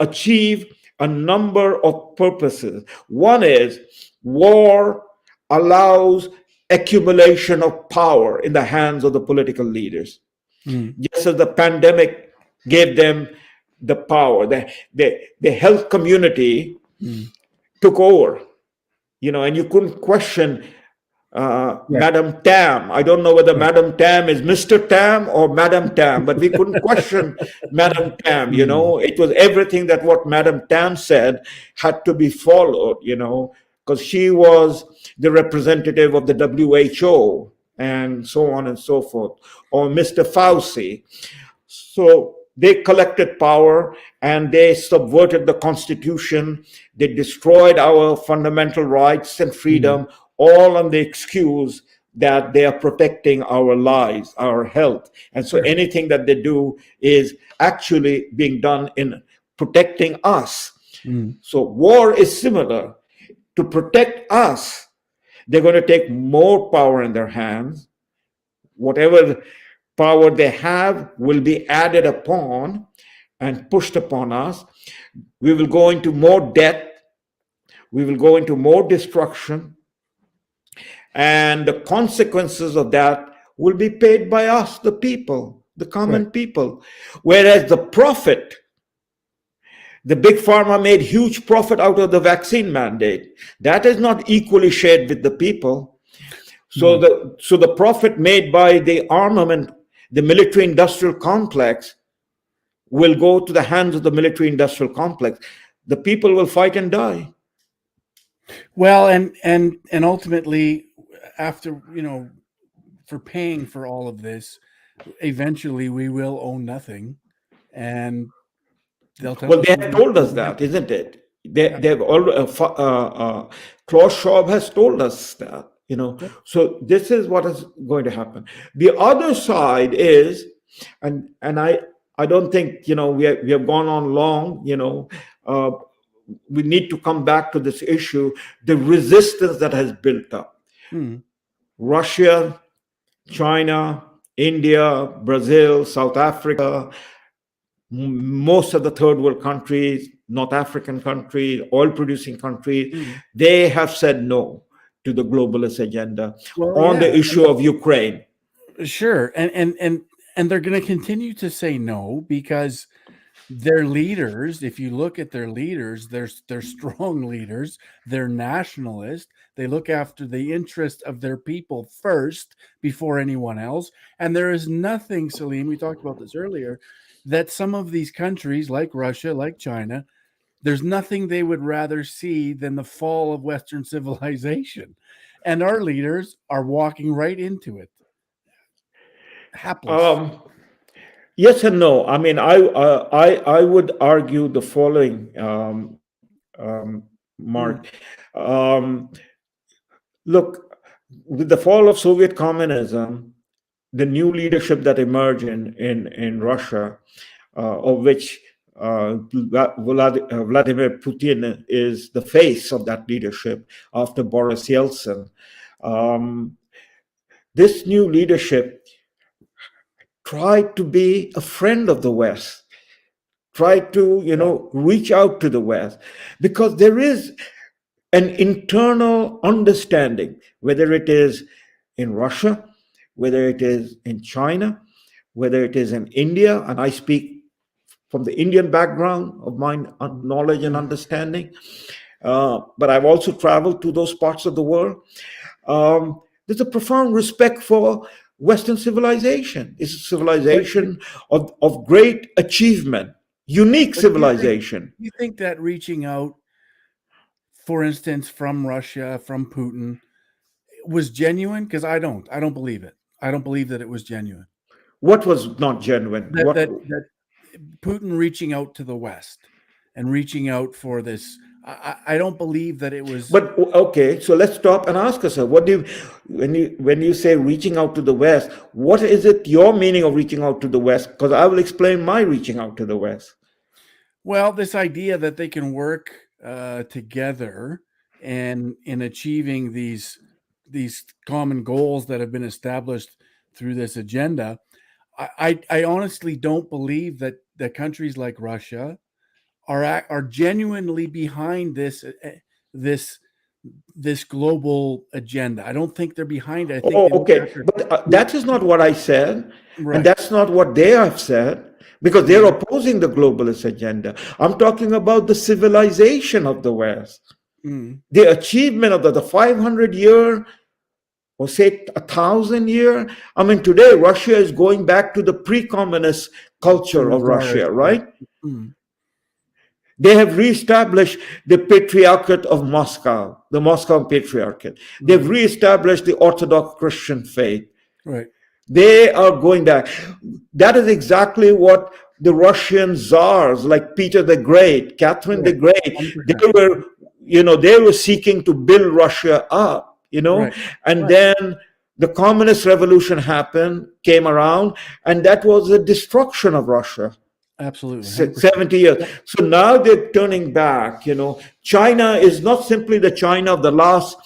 achieve a number of purposes. One is war allows accumulation of power in the hands of the political leaders.
Mm.
Just as the pandemic gave them the power, the health community took over, and you couldn't question Madam Tam. I don't know whether Madam Tam is Mr. Tam or Madam Tam, but we couldn't question Madam Tam. It was everything that what Madam Tam said had to be followed, because she was the representative of the WHO and so on and so forth, or Mr. Fauci. So they collected power and they subverted the Constitution. They destroyed our fundamental rights and freedom, all on the excuse that they are protecting our lives, our health. And so anything that they do is actually being done in protecting us. So war is similar. To protect us, they're going to take more power in their hands. Whatever power they have will be added upon and pushed upon us. We will go into more debt. We will go into more destruction. And the consequences of that will be paid by us, the people, the common people. Whereas the profit, the big pharma made huge profit out of the vaccine mandate. That is not equally shared with the people. So the profit made by the armament, the military industrial complex, will go to the hands of the military industrial complex. The people will fight and die.
Well, and ultimately, after for paying for all of this, eventually we will own nothing, and they'll tell
Well,
us
they have told us that, isn't it? They've already. Klaus Schwab has told us that. So this is what is going to happen. The other side is, and I don't think we have gone on long. We need to come back to this issue, the resistance that has built up. Russia, China, India, Brazil, South Africa, most of the third world countries, North African countries, oil producing countries,
Mm.
they have said no to the globalist agenda
Well,
on
yeah,
the issue of Ukraine.
sure. And they're going to continue to say no because their leaders, if you look at their leaders, they're strong leaders, they're nationalist, they look after the interest of their people first before anyone else. And there is nothing, Salim, we talked about this earlier, that some of these countries like Russia, like China, there's nothing they would rather see than the fall of Western civilization. And our leaders are walking right into it, hapless.
Um, yes and no. I mean, I would argue the following, Mark.
Mm,
Um, Look, with the fall of Soviet communism, the new leadership that emerged in Russia, of which Vladimir Putin is the face of that leadership after Boris Yeltsin. Um, this new leadership tried to be a friend of the West, tried to,
yeah.
reach out to the West, because there is an internal understanding, whether it is in Russia, whether it is in China, whether it is in India, and I speak from the Indian background of my knowledge and
Mm.
understanding, but I've also traveled to those parts of the world. There's a profound respect for Western civilization. It's a
But
civilization of great achievement, unique
but
civilization.
do you think that reaching out, for instance, from Russia, from Putin, was genuine? Because I don't believe it. I don't believe that it was genuine.
What was not genuine?
That
What?
that Putin reaching out to the West and reaching out for this. I don't believe that it was.
But okay, so let's stop and ask ourselves: what do you, when you say reaching out to the West? What is it your meaning of reaching out to the West? Because I will explain my reaching out to the West.
Well, this idea that they can work together and in achieving these common goals that have been established through this agenda. I honestly don't believe that countries like Russia are genuinely behind this this global agenda. I don't think they're behind it. I think
Oh,
they look
okay,
after
but that is not what I said, and
right.
that's not what they have said, because they're
Mhm.
opposing the globalist agenda. I'm talking about the civilization of the West,
Mhm.
the achievement of the 500-year, or say 1,000 year. I mean, today Russia is going back to the pre-communist
To
culture
the
of
czars,
Russia,
right?
right?
Mhm.
They have reestablished the Patriarchate of Moscow, the Moscow Patriarchate. They've
Mhm.
reestablished the Orthodox Christian faith.
Right.
They are going back. That is exactly what the Russian czars like Peter the Great, Catherine the
Right.
Great,
100%.
they were seeking to build Russia up,
Right.
and
Right.
then the communist revolution happened, came around, and that was the destruction of Russia.
Absolutely. 100%.
70 years.
Yep.
So now they're turning back. China is not simply the China of the last,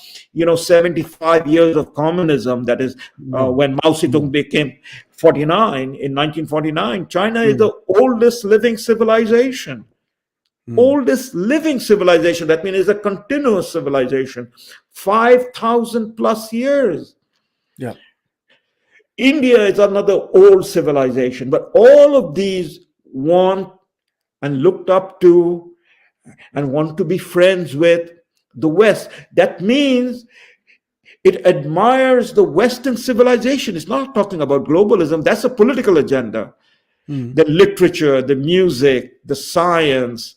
75 years of communism. That is
No.
when Mao Zedong
No.
became 49 in 1949. China is
Mm.
the oldest living civilization.
Mm.
Oldest living civilization. That means it's a continuous civilization. 5,000 plus years.
Yeah.
India is another old civilization. But all of these want and looked up to and want to be friends with the West. That means it admires the Western civilization. It's not talking about globalism, that's a political agenda.
Mm.
The literature, the music, the science,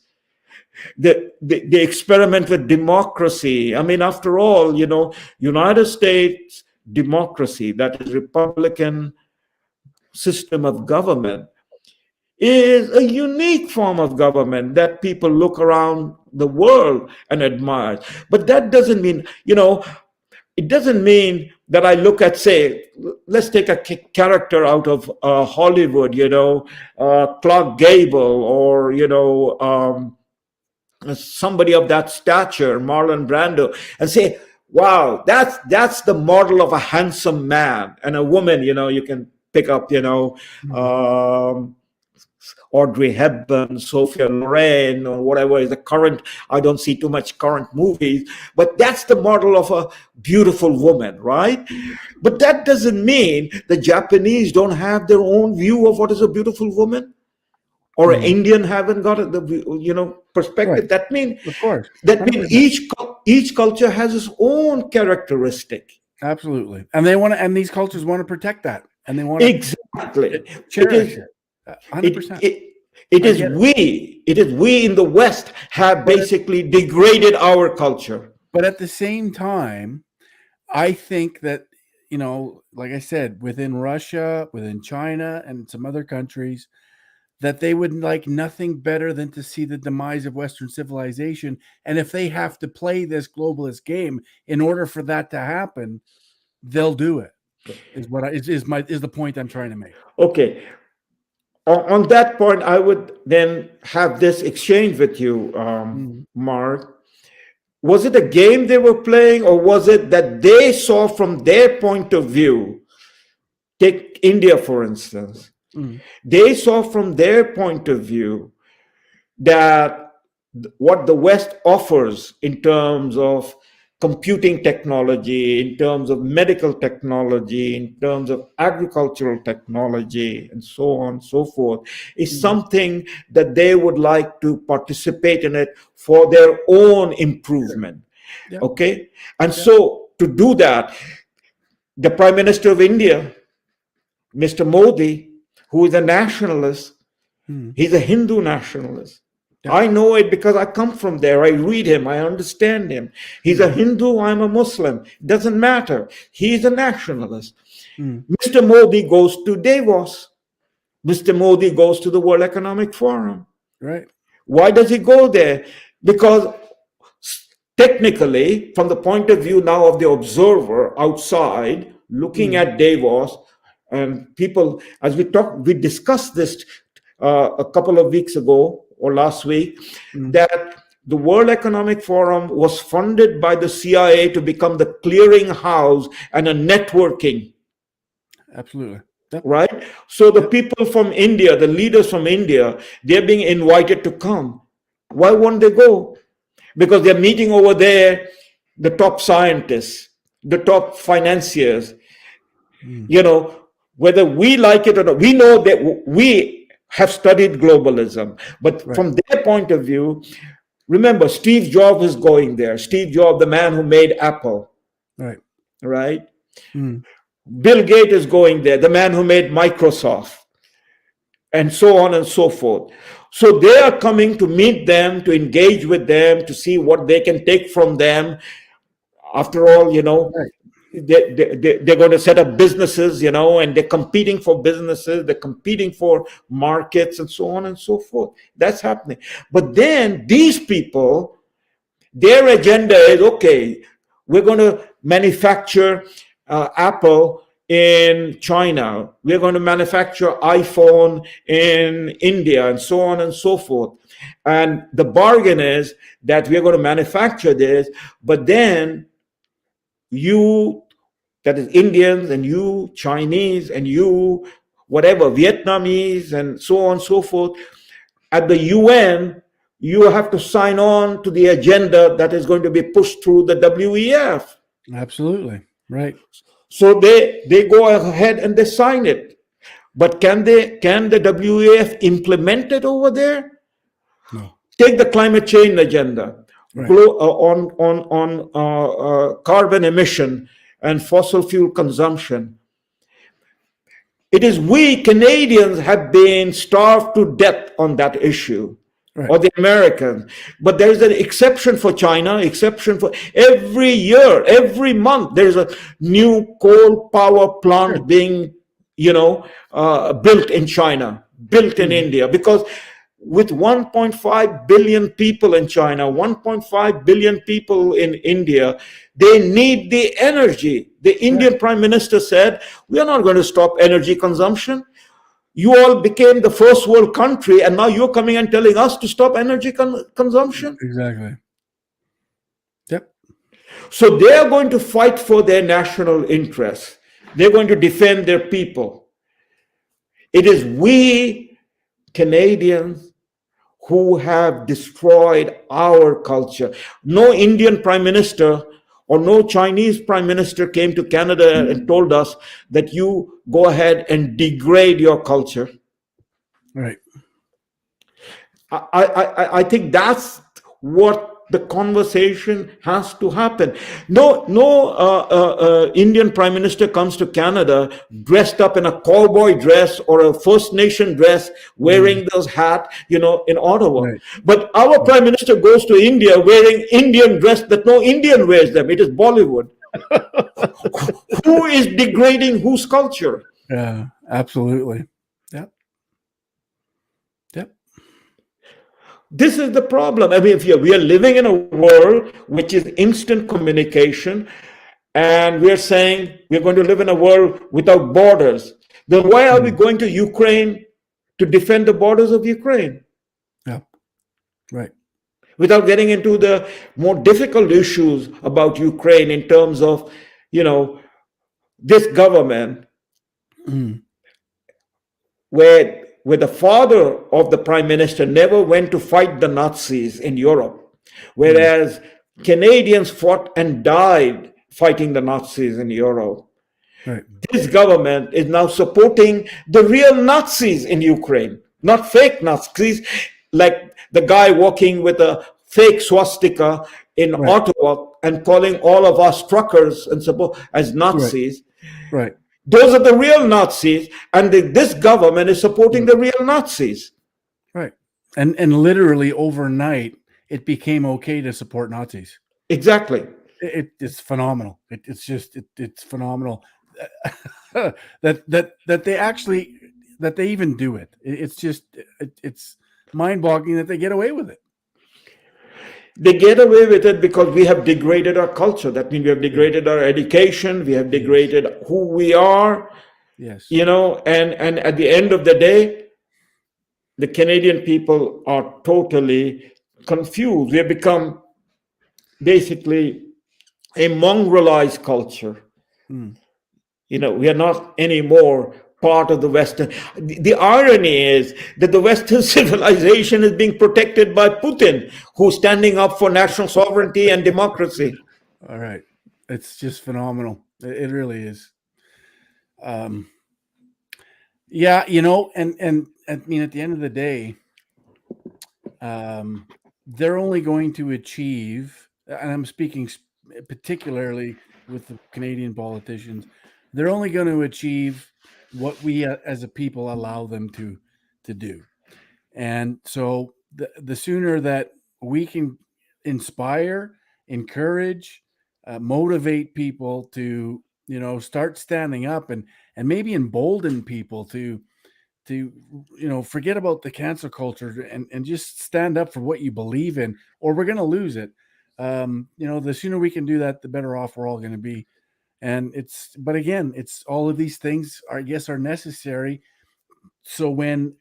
the experiment with democracy. I mean, after all, United States democracy, that is Republican system of government, is a unique form of government that people look around the world and admire. But that doesn't mean, it doesn't mean that I look at, say, let's take a character out of Hollywood, Clark Gable, or, somebody of that stature, Marlon Brando, and say, wow, that's the model of a handsome man. And a woman, you can pick up,
Mm.
um, Audrey Hepburn, Sophia Loren, or whatever is the current. I don't see too much current movies, but that's the model of a beautiful woman, right? But that doesn't mean the Japanese don't have their own view of what is a beautiful woman, or an Indian haven't got the perspective.
Right.
That means
Of course.
that means
100%.
each culture has its own characteristic.
Absolutely. And they want to, and these cultures want to protect that, and they want to
Exactly.
cherish it.
It
100%.
it is we in the West have basically degraded our culture.
But at the same time, I think that, like I said, within Russia, within China, and some other countries, that they would like nothing better than to see the demise of Western civilization. And if they have to play this globalist game in order for that to happen, they'll do it. Is the point I'm trying to make.
Okay. On that point, I would then have this exchange with you, Mark. Was it a game they were playing, or was it that they saw from their point of view? Take India, for instance. They saw from their point of view that what the West offers in terms of computing technology, in terms of medical technology, in terms of agricultural technology, and so on and so forth, is something that they would like to participate in it for their own improvement.
Yeah.
Okay? And so to do that, the Prime Minister of India, Mr. Modi, who is a nationalist, he's a Hindu nationalist. Yeah. I know it because I come from there. I read him. I understand him. He's a Hindu. I'm a Muslim. Doesn't matter. He's a nationalist. Mr. Modi goes to Davos. Mr. Modi goes to the World Economic Forum.
Right.
Why does he go there? Because technically, from the point of view now of the observer outside, looking at Davos, and people, as we discussed this a couple of weeks ago or last week, that the World Economic Forum was funded by the CIA to become the clearinghouse and a networking.
Absolutely. Yep.
Right? So the people from India, the leaders from India, they're being invited to come. Why won't they go? Because they're meeting over there the top scientists, the top financiers. Whether we like it or not, we know that we have studied globalism. But from their point of view, remember, Steve Jobs is going there. Steve Jobs, the man who made Apple. Right? Bill Gates is going there, the man who made Microsoft. And so on and so forth. So they are coming to meet them, to engage with them, to see what they can take from them. After all, they're going to set up businesses, and they're competing for businesses, they're competing for markets, and so on and so forth. That's happening. But then these people, their agenda is, okay, we're going to manufacture Apple in China, we're going to manufacture iPhone in India, and so on and so forth. And the bargain is that we're going to manufacture this, but then you, that is Indians, and you Chinese, and you whatever Vietnamese, and so on and so forth, at the UN, you have to sign on to the agenda that is going to be pushed through the WEF.
Absolutely. Right.
So they go ahead and they sign it. But can the WEF implement it over there?
No.
Take the climate change agenda.
Right.
On carbon emission and fossil fuel consumption. It is we Canadians have been starved to death on that issue, or the Americans. But there is an exception for China, exception for every year, every month, there's a new coal power plant being, built in China, built in India, because with 1.5 billion people in China, 1.5 billion people in India, they need the energy. The Indian Prime Minister said, we are not going to stop energy consumption. You all became the first world country, and now you're coming and telling us to stop energy consumption?
Exactly. Yep.
So they are going to fight for their national interests. They're going to defend their people. It is we Canadians who have destroyed our culture. No Indian prime minister or no Chinese prime minister came to Canada and told us that you go ahead and degrade your culture.
Right.
I think that's what the conversation has to happen. No Indian prime minister comes to Canada dressed up in a cowboy dress or a First Nation dress, wearing those hat, in Ottawa.
Right.
But our prime minister goes to India wearing Indian dress that no Indian wears them. It is Bollywood. Who is degrading whose culture?
Yeah, absolutely. Yep. Yep.
This is the problem. I mean, if we are living in a world which is instant communication, and we are saying we're going to live in a world without borders, then why are we going to Ukraine to defend the borders of Ukraine?
Yeah. Right.
Without getting into the more difficult issues about Ukraine in terms of, this government, where the father of the prime minister never went to fight the Nazis in Europe, whereas Canadians fought and died fighting the Nazis in Europe.
Right.
This government is now supporting the real Nazis in Ukraine, not fake Nazis, like the guy walking with a fake swastika in Ottawa and calling all of us truckers and support as Nazis.
Right.
Those are the real Nazis, and this government is supporting the real Nazis.
Right. And literally overnight, it became okay to support Nazis.
Exactly.
It's phenomenal. It's phenomenal that they even do it. It's mind-boggling that they get away with it.
They get away with it because we have degraded our culture. That means we have degraded our education. We have degraded who we are.
Yes.
And at the end of the day, the Canadian people are totally confused. We have become basically a mongrelized culture. We are not anymore part of the Western. The irony is that the Western civilization is being protected by Putin, who's standing up for national sovereignty and democracy.
All right. It's just phenomenal. It really is. Yeah, and I mean, at the end of the day, they're only going to achieve, and I'm speaking particularly with the Canadian politicians, they're only going to achieve what we as a people allow them to do. And so the sooner that we can inspire, encourage, motivate people to, start standing up and maybe embolden people to forget about the cancel culture and just stand up for what you believe in, or we're going to lose it. The sooner we can do that, the better off we're all going to be. And but again, it's all of these things are necessary. So when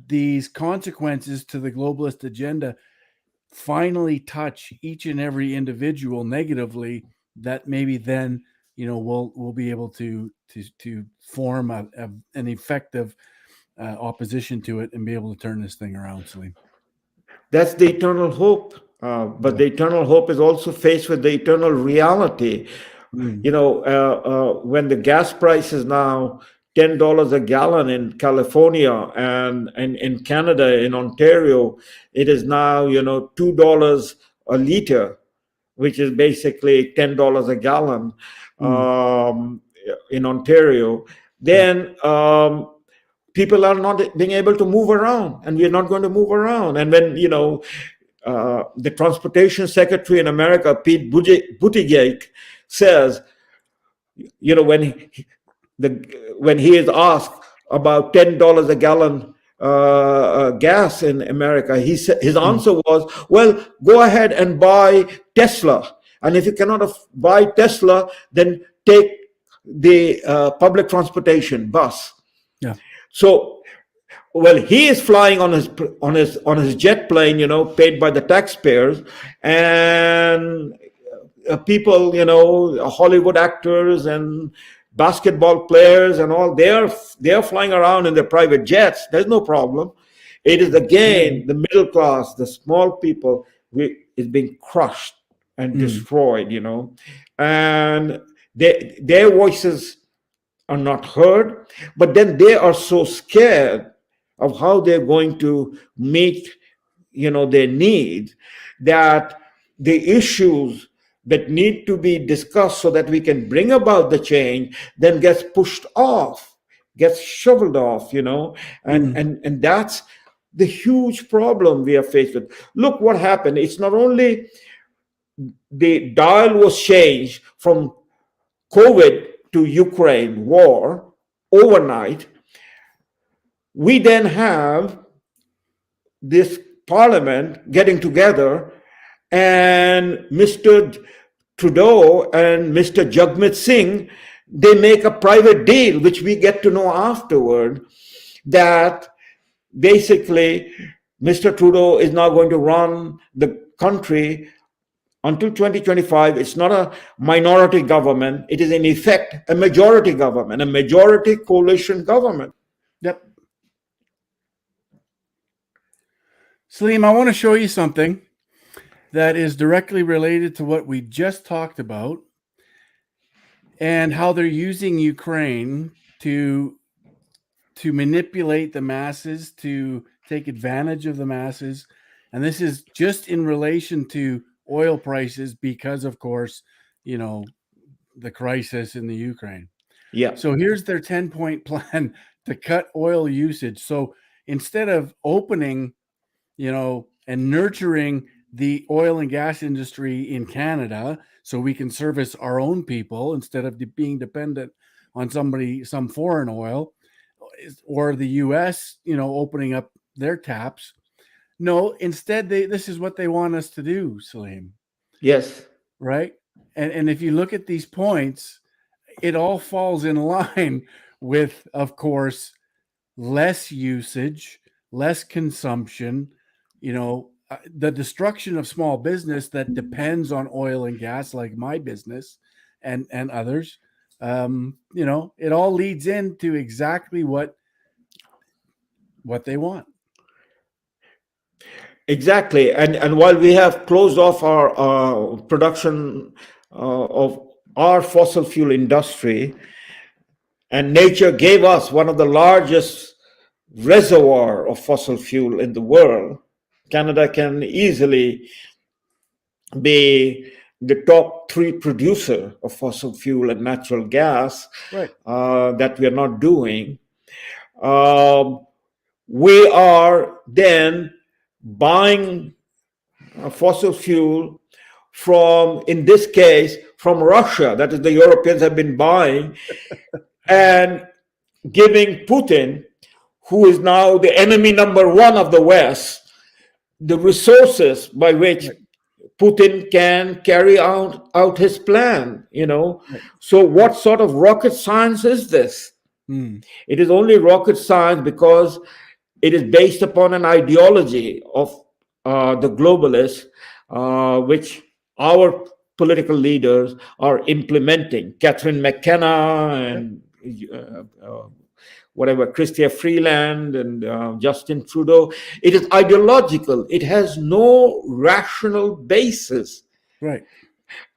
these consequences to the globalist agenda finally touch each and every individual negatively, that maybe then, we'll be able to form an effective opposition to it and be able to turn this thing around, Salim.
That's the eternal hope. But the eternal hope is also faced with the eternal reality. When the gas price is now $10 a gallon in California, and in Canada, in Ontario, it is now, $2 a liter, which is basically $10 a gallon in Ontario, then people are not being able to move around, and we're not going to move around. And when, the transportation secretary in America, Pete Buttigieg, says, when he is asked about $10 a gallon gas in America, his answer was, well, go ahead and buy Tesla. And if you cannot buy Tesla, then take the public transportation bus.
Yeah.
So, well, he is flying on his jet plane, paid by the taxpayers, and people, Hollywood actors and basketball players and all, they are flying around in their private jets. There's no problem. It is again the middle class, the small people, is being crushed and destroyed, and their voices are not heard, but then they are so scared of how they're going to meet their needs, that the issues that need to be discussed so that we can bring about the change then gets pushed off, gets shoveled off, and that's the huge problem we are faced with. Look what happened. It's not only the dial was changed from COVID to Ukraine war overnight. We then have this parliament getting together, and Mr. Trudeau and Mr. Jagmeet Singh, they make a private deal, which we get to know afterward, that basically Mr. Trudeau is now going to run the country until 2025. It's not a minority government. It is in effect a majority government, a majority coalition government.
Yep. Salim, I want to show you something that is directly related to what we just talked about and how they're using Ukraine to manipulate the masses, to take advantage of the masses. And this is just in relation to oil prices because, of course, the crisis in the Ukraine.
Yeah.
So here's their 10-point plan to cut oil usage. So instead of opening, and nurturing the oil and gas industry in Canada so we can service our own people instead of being dependent on some foreign oil, or the US, opening up their taps. No, instead this is what they want us to do, Salim.
Yes.
Right? And if you look at these points, it all falls in line with, of course, less usage, less consumption, the destruction of small business that depends on oil and gas, like my business and others. It all leads into exactly what they want.
Exactly. And while we have closed off our production of our fossil fuel industry, and nature gave us one of the largest reservoir of fossil fuel in the world, Canada can easily be the top 3 producer of fossil fuel and natural gas,
right,
that we are not doing. We are then buying fossil fuel from, in this case, from Russia. That is, the Europeans have been buying and giving Putin, who is now the enemy number 1 of the West, the resources by which Putin can carry out his plan, So what sort of rocket science is this? It is only rocket science because it is based upon an ideology of the globalists, which our political leaders are implementing. Catherine McKenna and Chrystia Freeland and Justin Trudeau. It is ideological. It has no rational basis.
Right.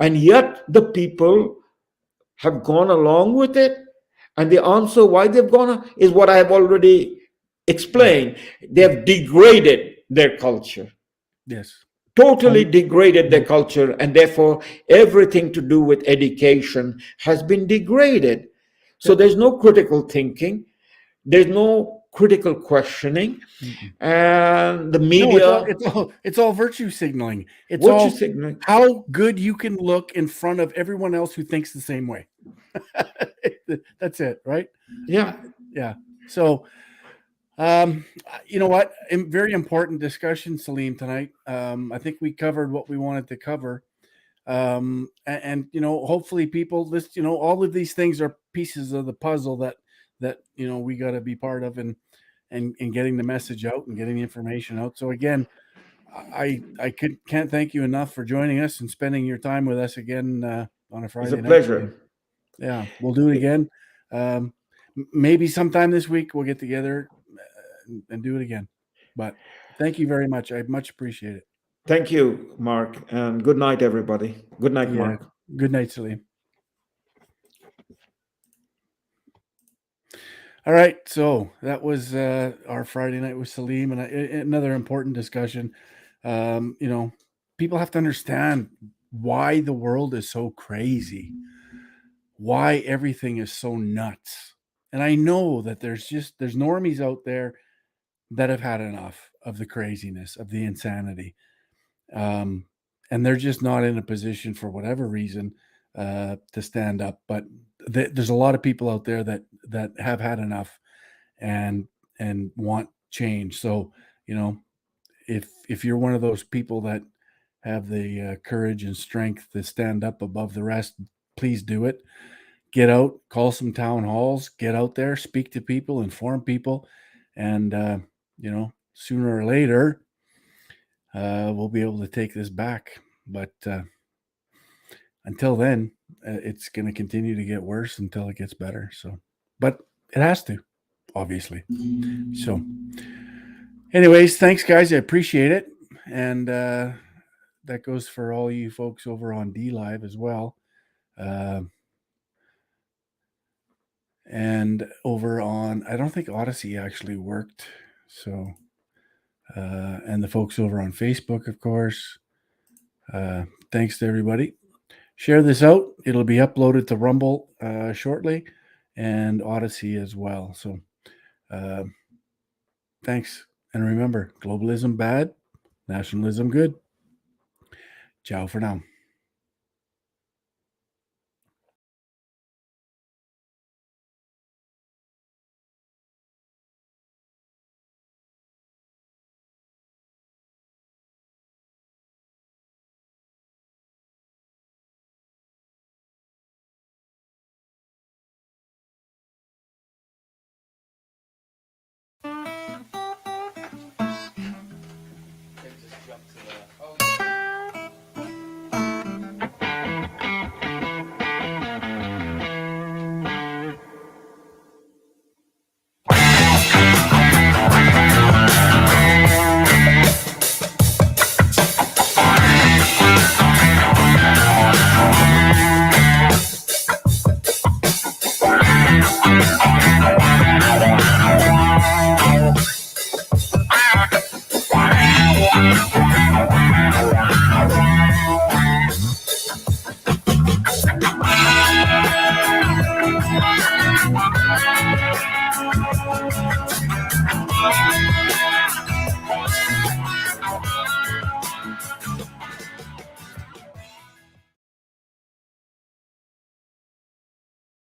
And yet the people have gone along with it. And the answer why they've gone is what I have already explained. They have degraded their culture.
Yes.
Totally degraded their culture, and therefore everything to do with education has been degraded. So there's no critical thinking, there's no critical questioning, and the media.
No, it's all virtue signaling. It's
virtue
all
signaling.
How good you can look in front of everyone else who thinks the same way. That's it, right?
Yeah.
Yeah. So, you know what? Very important discussion, Salim, tonight. I think we covered what we wanted to cover. And hopefully people, all of these things are pieces of the puzzle that we got to be part of and getting the message out and getting the information out. So again, I can't thank you enough for joining us and spending your time with us again on a Friday night.
It's a pleasure.
Yeah, we'll do it again. Maybe sometime this week we'll get together and do it again. But thank you very much. I much appreciate it.
Thank you, Mark, and good night, everybody. Good night,
Yeah.
Mark.
Good night, Salim. All right, so that was our Friday night with Salim, and another important discussion. People have to understand why the world is so crazy, why everything is so nuts. And I know that there's normies out there that have had enough of the craziness, of the insanity, and they're just not in a position for whatever reason to stand up. But there's a lot of people out there that have had enough and want change. So, if you're one of those people that have the courage and strength to stand up above the rest, please do it. Get out, call some town halls, get out there, speak to people, inform people, and sooner or later we'll be able to take this back. But until then, it's going to continue to get worse until it gets better. So, but it has to, obviously. So, anyways, thanks, guys. I appreciate it. And that goes for all you folks over on D Live as well. And over on, I don't think Odyssey actually worked. So, and the folks over on Facebook, of course. Thanks to everybody. Share this out. It'll be uploaded to Rumble shortly and Odyssey as well. So, thanks. And remember, globalism bad, nationalism good. Ciao for now.
They just jump to the. Oh yeah.